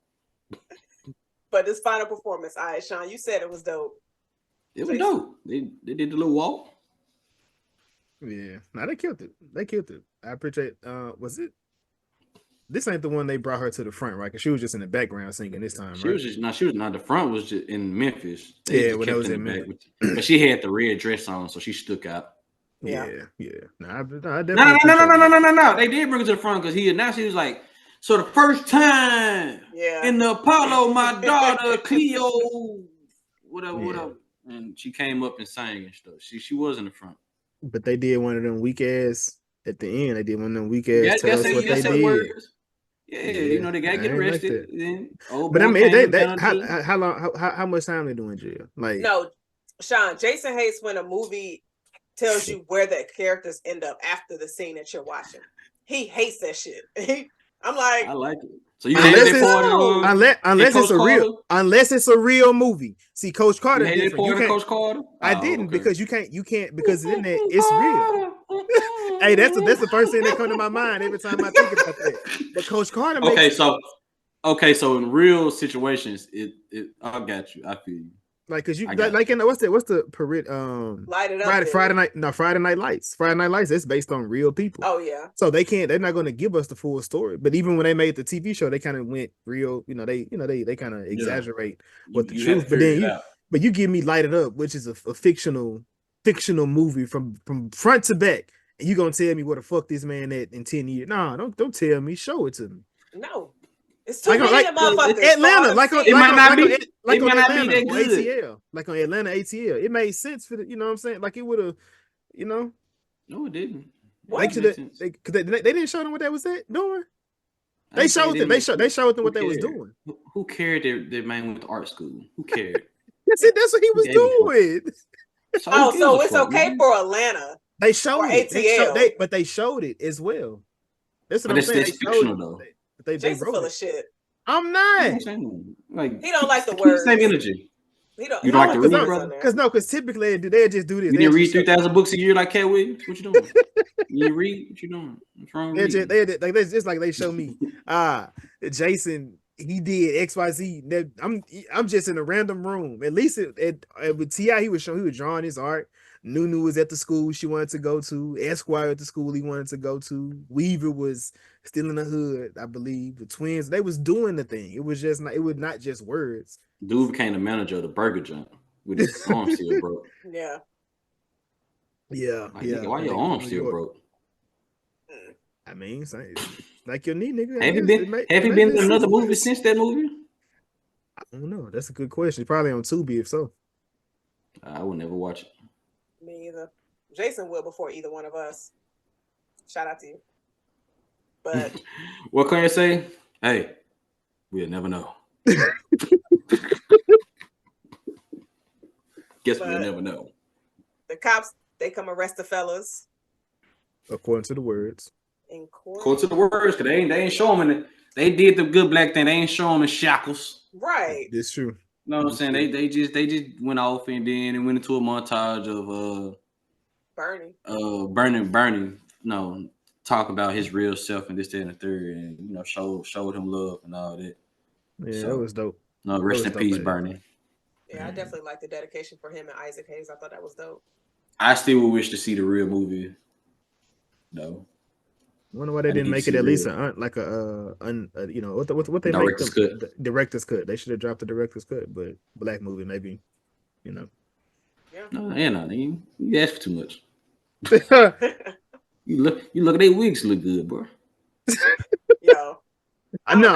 But this final performance, all right, Shawn, you said it was dope. It was dope. They did the little walk. Yeah, no, they killed it. They killed it. I appreciate. Was it? This ain't the one they brought her to the front, right? Cause she was just in the background singing this time, She right? was just not. She was not. The front was just in Memphis. Yeah, when that was in Memphis. But she had the red dress on, so she stuck out. Yeah. No, I definitely No. They did bring her to the front because he announced he was like, so the first time in the Apollo, my daughter Cleo, whatever, and she came up and sang and stuff. She was in the front. But they did one of them weak ass at the end. They did one of them weak ass. Tell us what they did. Words. Yeah, you know they gotta get arrested. Like but I mean, how long? How much time they do in jail? Like no, Shawn. Jason hates when a movie tells you where the characters end up after the scene that you're watching. He hates that shit. I'm like, I like it. So you unless it's a real movie. See, Coach Carter. Coach Carter. I didn't because you can't because in that it's real. Hey, that's the first thing that come to my mind every time I think about that. But Coach Carter. So in real situations, it I got you. I feel you. Like, cause you like in what's the Light It Up Friday Night Lights. Friday Night Lights. That's based on real people. Oh yeah. So they're not going to give us the full story. But even when they made the TV show, they kind of went real. They kind of exaggerate what the truth. But you give me Light It Up, which is a fictional movie from front to back, and you gonna tell me where the fuck this man at in 10 years? No, don't tell me. Show it to me. No. It's too many motherfuckers. Atlanta, it might not be that good. ATL, like on Atlanta ATL, it made sense for the. You know what I'm saying? Like it would have, No, it didn't. They didn't show them what they was doing. They showed them. They showed them what they was doing. Who cared? Their man went to art school. Who cared? That's what he was doing. So it's okay for Atlanta. They showed it. ATL. But they showed it as well. That's what I'm saying. It's fictional though. Jason's full of shit. I'm not. Like he don't like the words. Same energy. He don't. You don't like to read, brother? Because typically they just do this. You didn't read 3,000 books a year like Cat Williams. What you doing? You read? What you doing? What's wrong with you? It's just like they show me. Jason, he did XYZ. I'm just in a random room. At least with T.I., he was drawing his art. Nunu was at the school she wanted to go to. Esquire at the school he wanted to go to. Weaver was still in the hood, I believe. The twins, they was doing the thing. It was not just words. Dude became the manager of the burger joint with his arm still broke. Yeah. Why your arm still broke? I mean, like your knee, nigga. Have you been in another movie since that movie? I don't know. That's a good question. Probably on Tubi, if so. I would never watch it. Me either. Jason will before either one of us. Shout out to you. But what can you say? Hey, we'll never know. Guess we'll never know. The cops, they come arrest the fellas. According to the words. According to the words, because they ain't show them in it. They did the good black thing. They ain't show them in shackles. Right. That's true. You know what I'm saying? They just went off and then it went into a montage of Bernie. No, talk about his real self and this, that, and the third, and showed him love and all that. Yeah, that was dope. No, rest in peace, Bernie. Yeah, I definitely like the dedication for him and Isaac Hayes. I thought that was dope. I still would wish to see the real movie. No. I wonder why they didn't make it at least what they director's cut. The director's cut. They should have dropped the director's cut, but black movie maybe, Yeah. No, you asked for too much. you look at their wigs look good, bro. Yo. I know.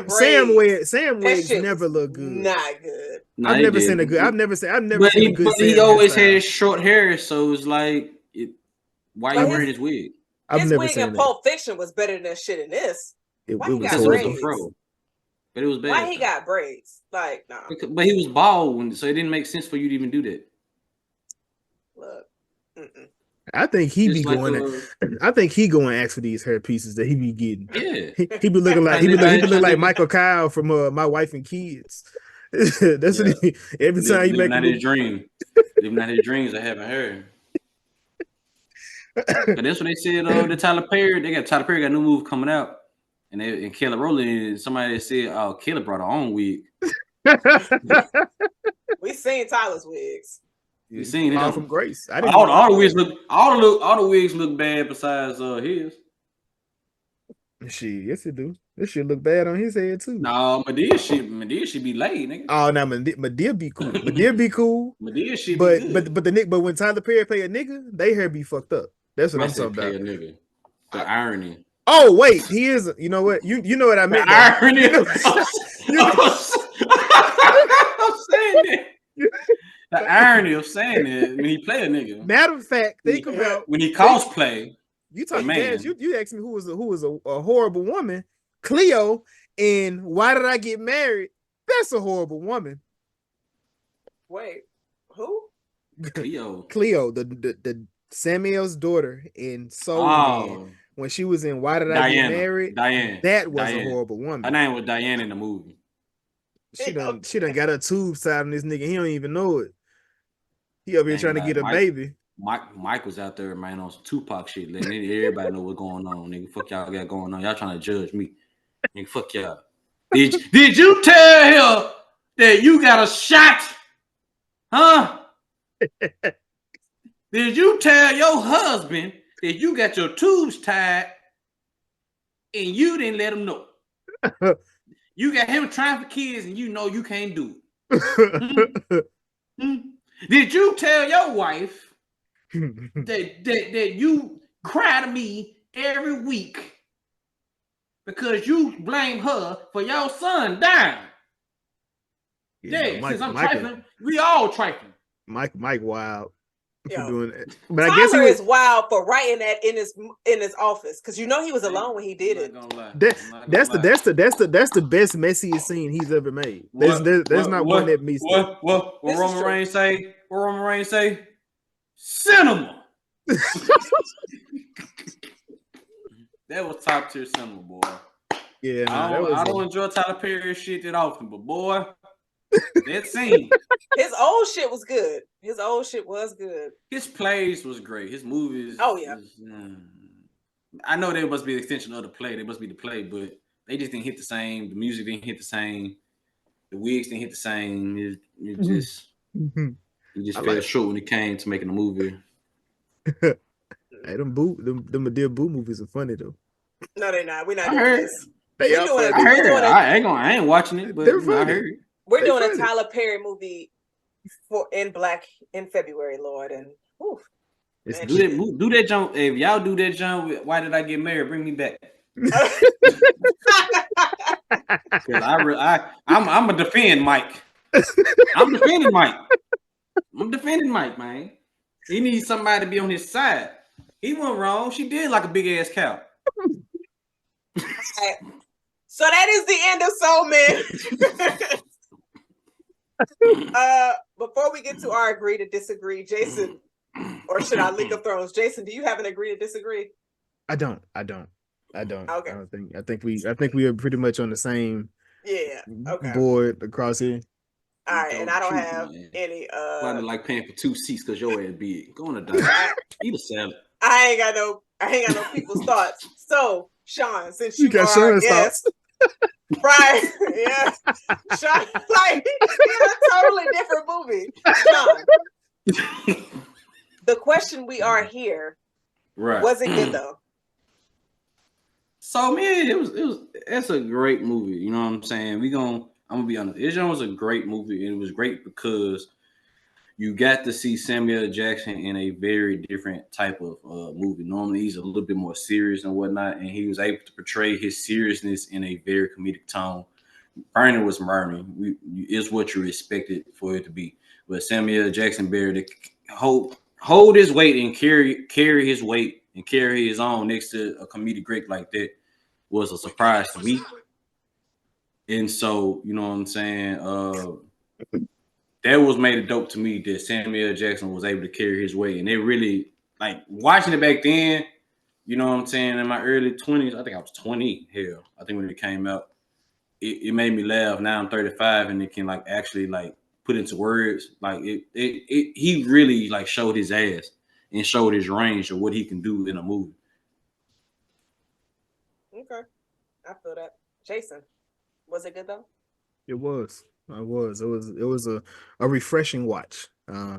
Sam wigs shit never look good. Not good. No, I've never seen a good. But he always had short hair, so it's like, why are you wearing his wig? His wig in Pulp Fiction was better than that shit in this. Why he got braids? But it was bad. Why he got braids? Like, no. But he was bald, so it didn't make sense for you to even do that. Look. I think he be going. I think he going to ask for these hair pieces that he be getting. Yeah, he be looking like Michael Kyle from My Wife and Kids. That's what he, every time he make his dream. Living out his dreams of having hair. But that's what they said. The Tyler Perry got a new movie coming out, and Kelly Rowland. Somebody said, "Oh, Kelly brought her own wig." We seen Tyler's wigs. You seen him from Grace. I didn't all the wigs look bad besides his. Shit, yes it do. This shit look bad on his head too. No, Medea should be laid, nigga. Oh, now Medea be cool. Medea be cool. Medea should but be good. but when Tyler Perry play a nigga, they hair be fucked up. That's what I'm talking about. A nigga. The irony. Oh wait, he is. You know what? You know what I meant. The irony. You know, I'm saying that. The irony of saying that when he play a nigga. Matter of fact, think about when he cosplay. You talking gas? You asked me who was a horrible woman. Cleo in Why Did I Get Married? That's a horrible woman. Wait, who? Cleo, the Samuel's daughter in Soul Man. When she was in Why Did I Get Married? That was a horrible woman. Her name was Diane in the movie. She done got her tubes tied on this nigga. He don't even know it. He over here trying to get a baby. Mike was out there, man, on some Tupac shit, letting everybody know what's going on. Nigga, fuck y'all got going on. Y'all trying to judge me. Nigga, fuck y'all. Did you tell her that you got a shot? Huh? Did you tell your husband that you got your tubes tied and you didn't let him know? You got him trying for kids and you know you can't do it. Did you tell your wife that you cry to me every week because you blame her for your son dying? Yeah, since I'm trifling, we all trifling. Mike wild for doing that. But Tyler I guess he is wild for writing that in his office because you know he was alone when he did it. That's the best messiest scene he's ever made. There's not one that meets that. What Roman Reigns say? What Roman Reigns say? Cinema. That was top tier cinema, boy. Yeah, I don't enjoy Tyler Perry shit that often, but boy, that scene. His old shit was good. His plays was great. His movies. Oh yeah. I know there must be an extension of the play. They must be the play, but they just didn't hit the same. The music didn't hit the same. The wigs didn't hit the same. It just. He just fell short when it came to making a movie. Hey, them Medea Boo movies are funny though. No, they're not. We're not doing this. They are funny. I ain't watching it, but I heard it. We're doing a Tyler Perry movie in February, Lord, and do that jump. If y'all do that jump, Why Did I Get Married? Bring me back. I'm gonna defend Mike. I'm defending Mike, man. He needs somebody to be on his side. He wasn't wrong. She did like a big ass cow. Right. So that is the end of Soul Man. Before we get to our agree to disagree, Jason, or should I League of Thrones? Jason, do you have an agree to disagree? I don't. Okay. I think we are pretty much on the same board across here. All right, and I don't have any. I like paying for 2 seats because your ass big. Go on the die. Eat a salad. I ain't got no people's thoughts. So, Shawn, since you are our guest, right? Yeah, Shawn, like it's a totally different movie. Shawn, the question we are here, right? Was it good though? So man, it's a great movie. You know what I'm saying? I'm gonna be honest. It was a great movie, and it was great because you got to see Samuel Jackson in a very different type of movie. Normally, he's a little bit more serious and whatnot, and he was able to portray his seriousness in a very comedic tone. Bernie was Bernie. It's what you expected for it to be. But Samuel Jackson bear to hold his weight and carry his weight and carry his own next to a comedic great like that was a surprise to me. And so, you know what I'm saying? That was made it dope to me that Samuel Jackson was able to carry his weight. And it really, like, watching it back then, you know what I'm saying? In my early 20s, I think I was 20. Hell, I think when it came out, it made me laugh. Now I'm 35 and it can, like, actually, like, put into words. Like, he really, like, showed his ass and showed his range of what he can do in a movie. Okay. I feel that. Jason. Was it good though? It was. I was. It was a refreshing watch.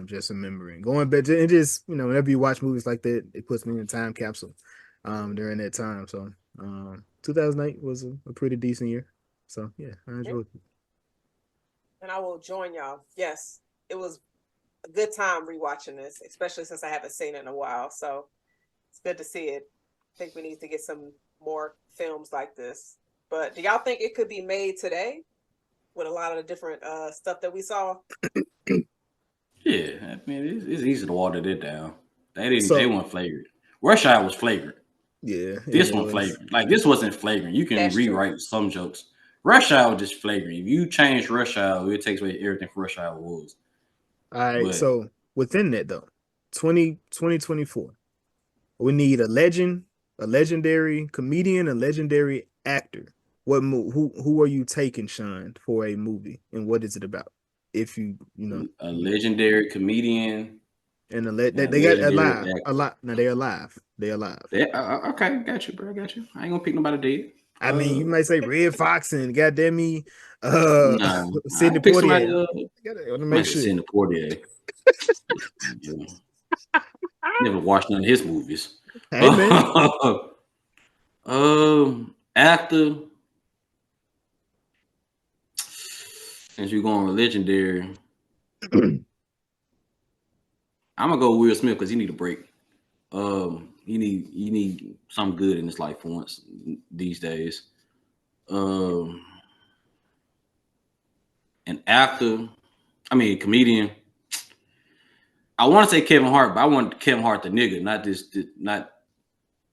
Just remembering going back to it, just whenever you watch movies like that, it puts me in a time capsule. During that time. So 2008 was a pretty decent year. So yeah, I enjoyed it. And I will join y'all. Yes, it was a good time rewatching this, especially since I haven't seen it in a while. So it's good to see it. I think we need to get some more films like this. But do y'all think it could be made today with a lot of the different stuff that we saw? Yeah, I mean it's easy to water it down. They So weren't flagrant. Rush Hour was flagrant. yeah, it This one was. flagrant. Like this wasn't flagrant. You can That's true. rewrite some jokes. Rush Hour was just flagrant. If you change Rush Hour, it takes away everything from Rush Hour was. All right. But So within that though, 2024, we need a legend, a legendary comedian, a legendary actor. Who are you taking, Shawn, for a movie, and what is it about? If a legendary comedian and and a they got legendary alive a actor. lot. Now they're alive. They're alive. Yeah, okay, got you, bro. Got you. I ain't gonna pick nobody dead. I mean, you might say Red Fox and goddamn me, No, I Sidney can pick somebody. Poitier. Gotta want to make Somebody sure. send the Portier. Never watched none of his movies. Hey man, Actor. Since you're going with legendary, I'm gonna go Will Smith because he need a break. He need something good in his life for once these days. Um, an actor, I mean comedian. I want to say Kevin Hart, but I want Kevin Hart the nigga, not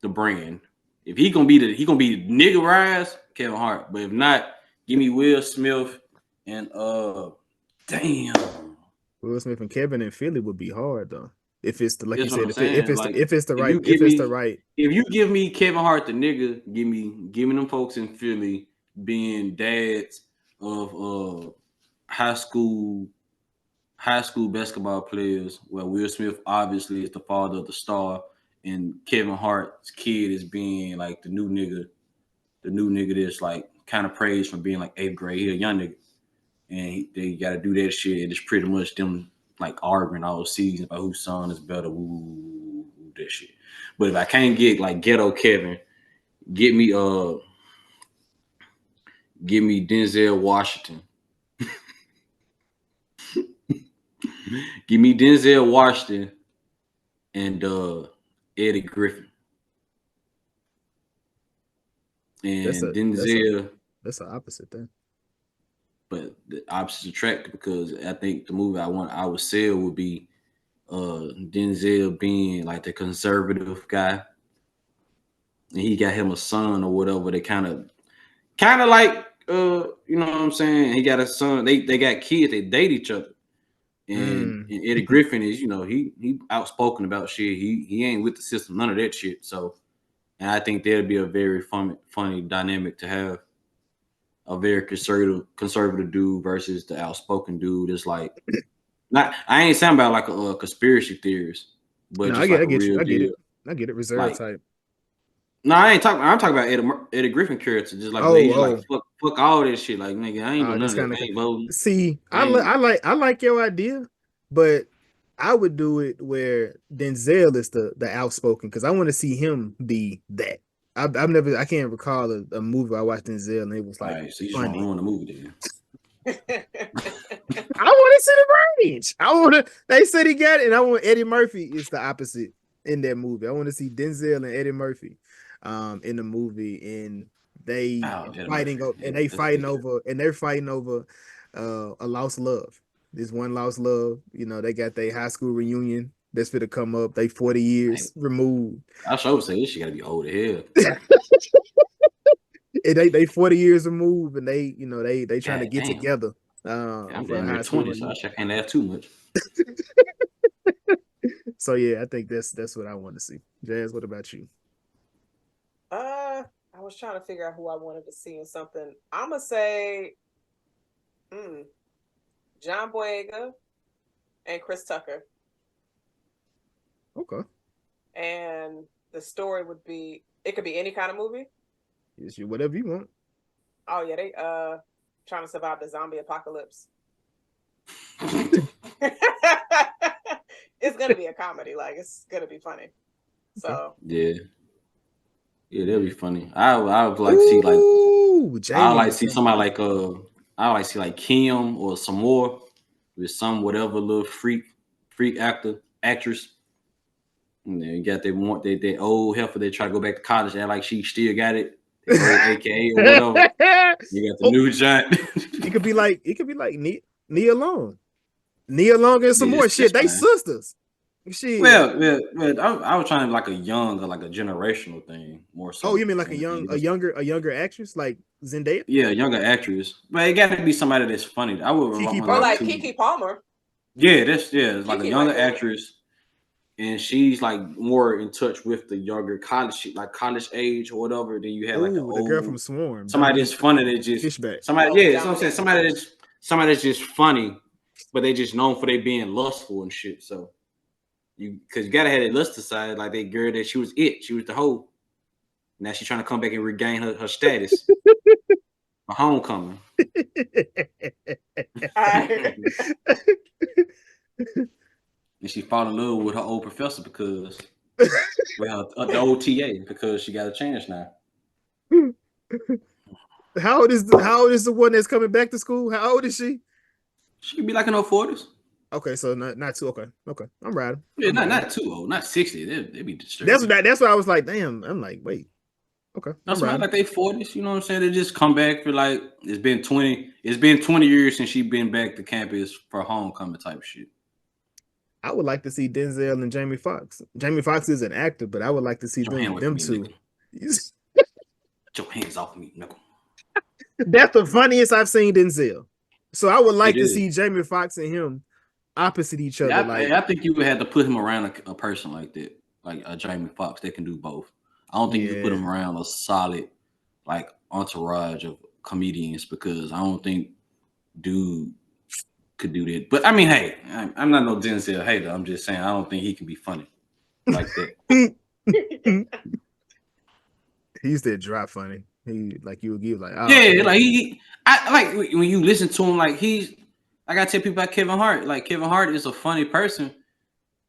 the brand. If he gonna be nigga rise, Kevin Hart. But if not, give me Will Smith and damn. Will Smith and Kevin in Philly would be hard though. If it's the like you That's what said, I'm saying. Like if it's the if right you give right. you give me Kevin Hart the nigga, give me them folks in Philly being dads of high school basketball players, where Will Smith obviously is the father of the star, and Kevin Hart's kid is being like the new nigga that's like kind of praised for being like eighth grade. He a young nigga, and they got to do that shit. And it's pretty much them like arguing all season about whose son is better. Woo, that shit. But if I can't get like ghetto Kevin, get me Denzel Washington. Give me Denzel Washington and Eddie Griffin. And Denzel, that's the opposite thing. but the opposites attract because I think the movie I would sell would be Denzel being like the conservative guy, and he got him a son or whatever. They kind of like you know what I'm saying. He got a son. They got kids. They date each other. And Eddie Griffin is, he outspoken about shit. He ain't with the system, none of that shit. So, and I think that'd be a very funny dynamic to have. A very conservative dude versus the outspoken dude. It's like not. I ain't saying about like a conspiracy theorist, but No, just like I a get you. real I get deal. it. I get it. Reserve Like, type. no, I ain't talking. I'm talking about Eddie Griffin character. Just like he's like fuck all that shit. Like nigga, I ain't doing none That's of that. kind I of ain't voting. see. I like your idea, but I would do it where Denzel is the outspoken because I want to see him be that. I can't recall a movie I watched Denzel and it was All like right, so you just want to funny. ruin the movie then. I want to see the range. I want to. They said he got it, and I want Eddie Murphy is the opposite in that movie. I want to see Denzel and Eddie Murphy, in the movie, and they Eddie fighting Murphy. over, Yeah, that's a good they're fighting over, a lost love. This one lost love. They got their high school reunion that's going to come up. They 40 years removed. I sure say this shit gotta be old as hell. And they 40 years removed, and they trying to God get damn. together. I'm For a damn near high school 20, so I reunion. sure can't ask too much. So yeah, I think that's what I want to see. Jazz, what about you? I was trying to figure out who I wanted to see in something. I'm gonna say, John Boyega and Chris Tucker. Okay. And the story would be, it could be any kind of movie. It's you whatever you want. Oh yeah, trying to survive the zombie apocalypse. It's gonna be a comedy, like it's gonna be funny. So yeah, that'd be funny. I would like to see like I would like to see somebody like I would like to see like Kim or some more with some whatever little freak actress. And then you got they old heifer. They try to go back to college, act like she still got it, AKA or whatever. You got the new giant. It could be like Nia Long. Nia Long and some more shit. They sisters. Shit. Well, I was trying to like a young or like a generational thing more so. Oh, you mean like a younger actress like Zendaya? Yeah, a younger actress. But it got to be somebody that's funny. I would like Keke Palmer. Yeah, it's like a younger actress, and she's like more in touch with the younger college age or whatever. Then you have like the girl from Swarm. Somebody that's funny that just Fishback. Somebody, that's what I'm saying. Somebody that's just funny, but they just known for they being lustful and shit. So because you gotta have that lust side, like that girl that she was the hoe. Now she's trying to come back and regain her status. A homecoming. And she fall in love with her old professor because the old TA because she got a chance now. How old is the one that's coming back to school? How old is she? She could be like in her 40s. Okay, so not too okay. I'm riding. Yeah, not too old, not 60. They'd be disturbed. That's what I was like, damn. I'm like, wait. Okay. That's right, like they 40s, you know what I'm saying? They just come back for like it's been 20 years since she been back to campus for homecoming type shit. I would like to see Denzel and Jamie Foxx. Jamie Foxx is an actor, but I would like to see them two. Get your hands off me, nigga. That's the funniest I've seen Denzel. So I would like to see Jamie Foxx and him opposite each other. I think you would have to put him around a person like that, like a Jamie Foxx that can do both. I don't think you can put him around a solid like entourage of comedians because I don't think dude could do that. But I mean, hey, I'm not no Denzel hater. I'm just saying I don't think he can be funny like that. He's that dry funny. He like you would give like I like when you listen to him like I gotta tell people about Kevin Hart. Like Kevin Hart is a funny person.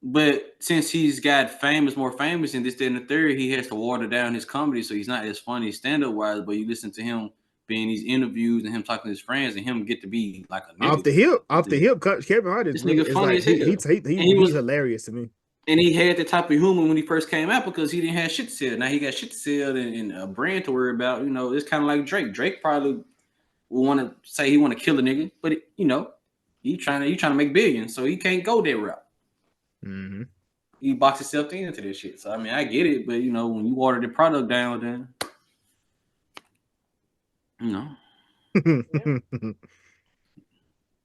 But since he's got more famous, and this, that, and the third, he has to water down his comedy, so he's not as funny stand-up wise. But you listen to him being these interviews and him talking to his friends, and him get to be like a nigga. Off the hip. Kevin Hart is nigga funny as hell. He's hilarious to me. And he had the type of humor when he first came out because he didn't have shit to sell. Now he got shit to sell and a brand to worry about. You know, it's kind of like Drake. Drake probably will want to say he want to kill a nigga, but he trying to make billions, so he can't go that route. Mm-hmm. He boxed himself into this shit. So I mean, I get it, but when you water the product down, then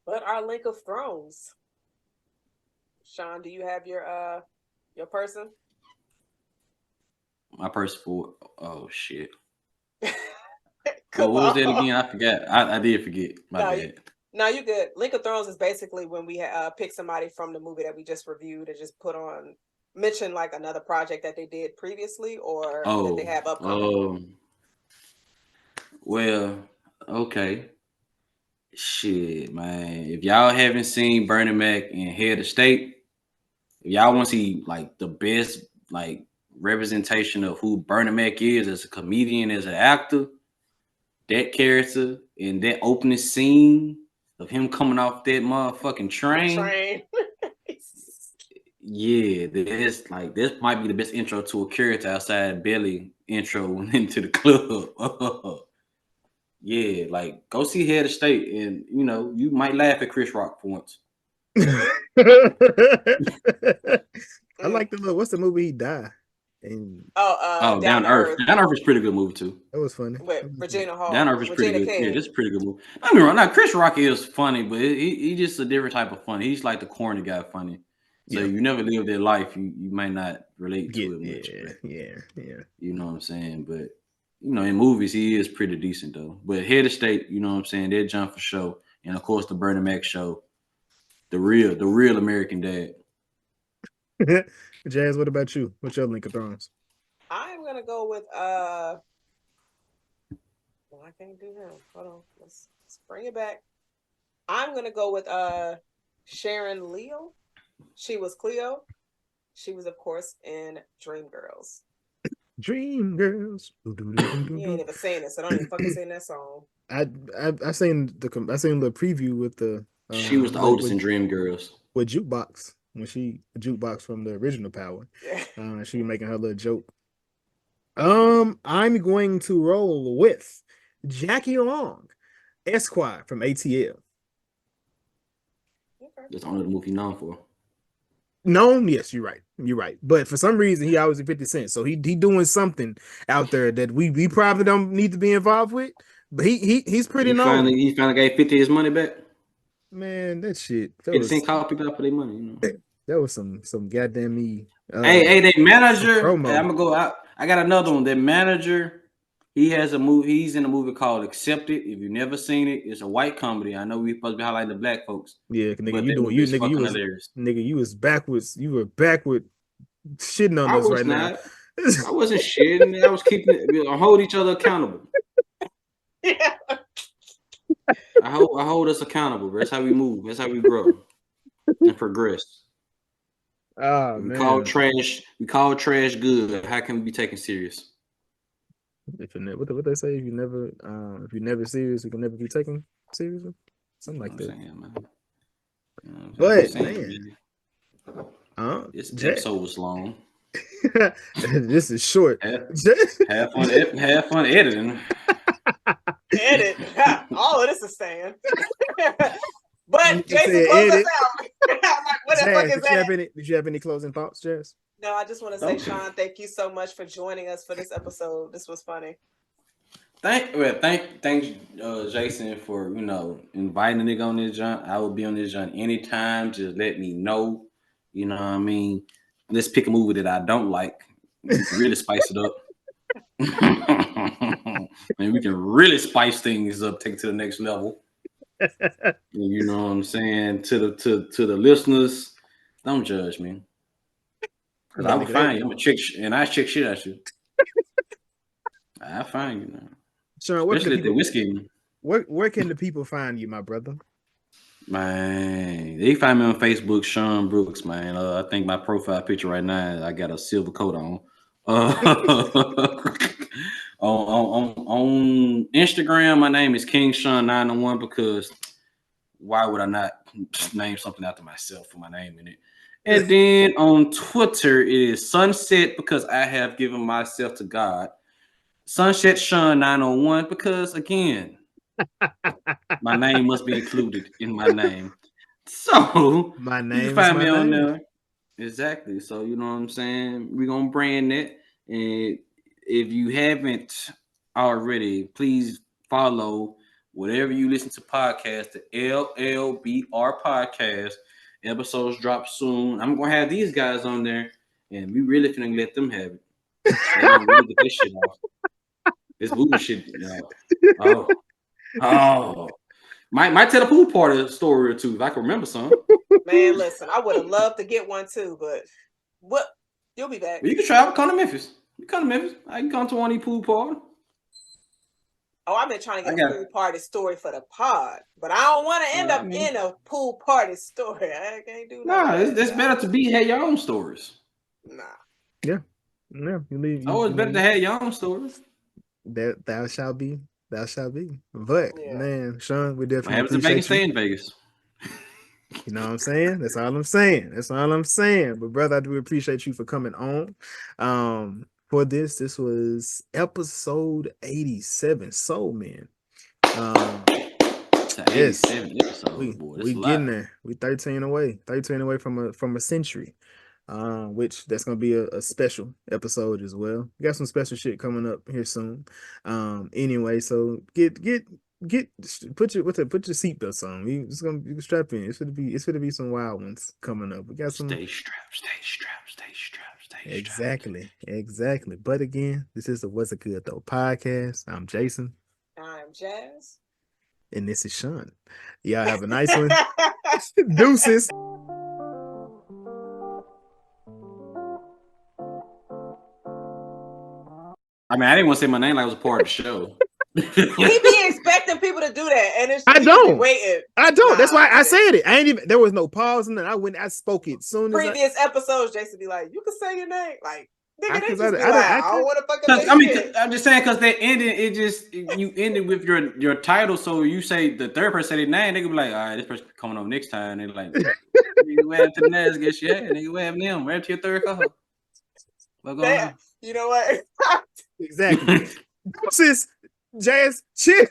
But our link of thrones. Shawn, do you have your person? My person for shit. What was that again? I forgot. I did forget. My bad. No, you good. Link of Thrones is basically when we pick somebody from the movie that we just reviewed and just mention like another project that they did previously or that they have upcoming. Well, okay. Shit, man. If y'all haven't seen Bernie Mac in Head of State, if y'all want to see like the best like representation of who Bernie Mac is as a comedian, as an actor, that character in that opening scene of him coming off that motherfucking train. Yeah, this might be the best intro to a character outside Belly intro into the club. Yeah, like go see Head of State, and you might laugh at Chris Rock for once. I like what's the movie he died? Down to Earth. Down to Earth is a pretty good movie too. That was funny. With Regina Hall. Down to Earth is pretty good. Yeah, this is a pretty good movie. I mean, now Chris Rock is funny, but he just a different type of funny. He's like the corny guy funny. So you never live their life, you might not relate to it much. Yeah. You know what I'm saying? But in movies he is pretty decent though. But Head of State, you know what I'm saying? That jump for show, and of course the Bernie Mac show, the real American Dad. Jazz, what about you? What's your link of thrones? I'm gonna go with I can't do him. Hold on. Let's bring it back. I'm gonna go with Sharon Leo. She was Cleo. She was, of course, in Dreamgirls. Dreamgirls. You ain't even saying it, so don't even fucking sing that song. I seen the preview with the She was the oldest in Dreamgirls. With Jukebox Jukebox from the original Power. Yeah. She was making her little joke. I'm going to roll with Jackie Long, Esquire from ATL. Okay. That's the only movie known for. No, yes, you're right. But for some reason, he always at 50 Cent. So he doing something out there that we probably don't need to be involved with. But he's pretty known. He finally gave 50 his money back. Man, that shit. That 50 Cent called people out for their money. You know? That was some goddamn me. Hey, their manager. Promo. Hey, I'm gonna go out. I got another one. Their manager. He has a movie. He's in a movie called Accepted. If you've never seen it, it's a white comedy. I know we're supposed to be highlighting the black folks. Yeah, nigga, but you was backwards. You were backward shitting on us right now. I wasn't shitting. I was keeping it. I hold each other accountable. Yeah. I hold us accountable. Bro. That's how we move. That's how we grow and progress. Oh, we man. call trash good. How can we be taken serious? What they say? If you're never serious, you can never be taken seriously. Something like that. Saying, man. But man, this episode was long. This is short. Have fun editing. Edit. All of this is staying. But Jason, close us out. What the fuck is that? Did you have any closing thoughts, Jess? No, I just want to say, Shawn, thank you so much for joining us for this episode. This was funny. Thank Jason for inviting a nigga on this junk. I will be on this junk anytime. Just let me know. You know what I mean? Let's pick a movie that I don't like. Really spice it up. And we can really spice things up, take it to the next level. You know what I'm saying? To the listeners, don't judge me. Because I will find you. I'm a chick, and I chick shit at you. I find you now. Shawn, where can the people find you, my brother? Man, they find me on Facebook, Shawn Brooks, man. I think my profile picture right now, I got a silver coat on. On Instagram, my name is King Shawn 901 because why would I not name something after myself for my name in it? And then on Twitter, it is Sunset because I have given myself to God. Sunset Shawn 901 because again, my name must be included in my name. So my name you can find me on there. Exactly. So you know what I'm saying? We're gonna brand that. And if you haven't already, please follow whatever you listen to podcast, the LLBR podcast. Episodes drop soon. I'm gonna have these guys on there, and we really finna let them have it. They're gonna really get this shit off. This bullshit, Oh. Might tell a pool party story or two if I can remember some. Man, listen, I would have loved to get one too, but what? You'll be back. Well, you can travel, come to Memphis. You come to Memphis. I can come to one of these pool parties. Oh, I've been trying to get a pool party story for the pod, but I don't want to end up in a pool party story. I can't do that. It's better to have your own stories. Nah. Yeah. It's better to have your own stories. Thou shall be. But man, Shawn, we definitely happens in Vegas, stay in Vegas. You know what I'm saying? That's all I'm saying. But brother, I do appreciate you for coming on. For this was episode 87, Soul Man. Yes, we getting there. We 13 away from a century. Which that's gonna be a special episode as well. We got some special shit coming up here soon. Anyway, so put your seatbelts on. You can strap in. It's gonna be some wild ones coming up. We got some stay strapped. Exactly. But again, this is the What's It Good Though podcast. I'm Jason. I'm Jazz. And this is Shawn. Y'all have a nice one. Deuces. I mean, I didn't want to say my name like it was a part of the show. He be expecting people to do that, and it's I don't. waiting. I don't. That's why I said it. I ain't even. There was no pause, and then I spoke it soon. Previous episodes, Jason be like, "You can say your name." Like, nigga, they just I be like, "I don't want to fucking." I'm just saying because they ended. It just you ended with your title, so you say the third person say their name. They could be like, "All right, this person coming on next time." They're like, "Nigga, what happened to the next? Guess yeah, nigga, what happened to them? Right to your third co-host. What going on?" You know what? Exactly. Sis, Jazz, chill.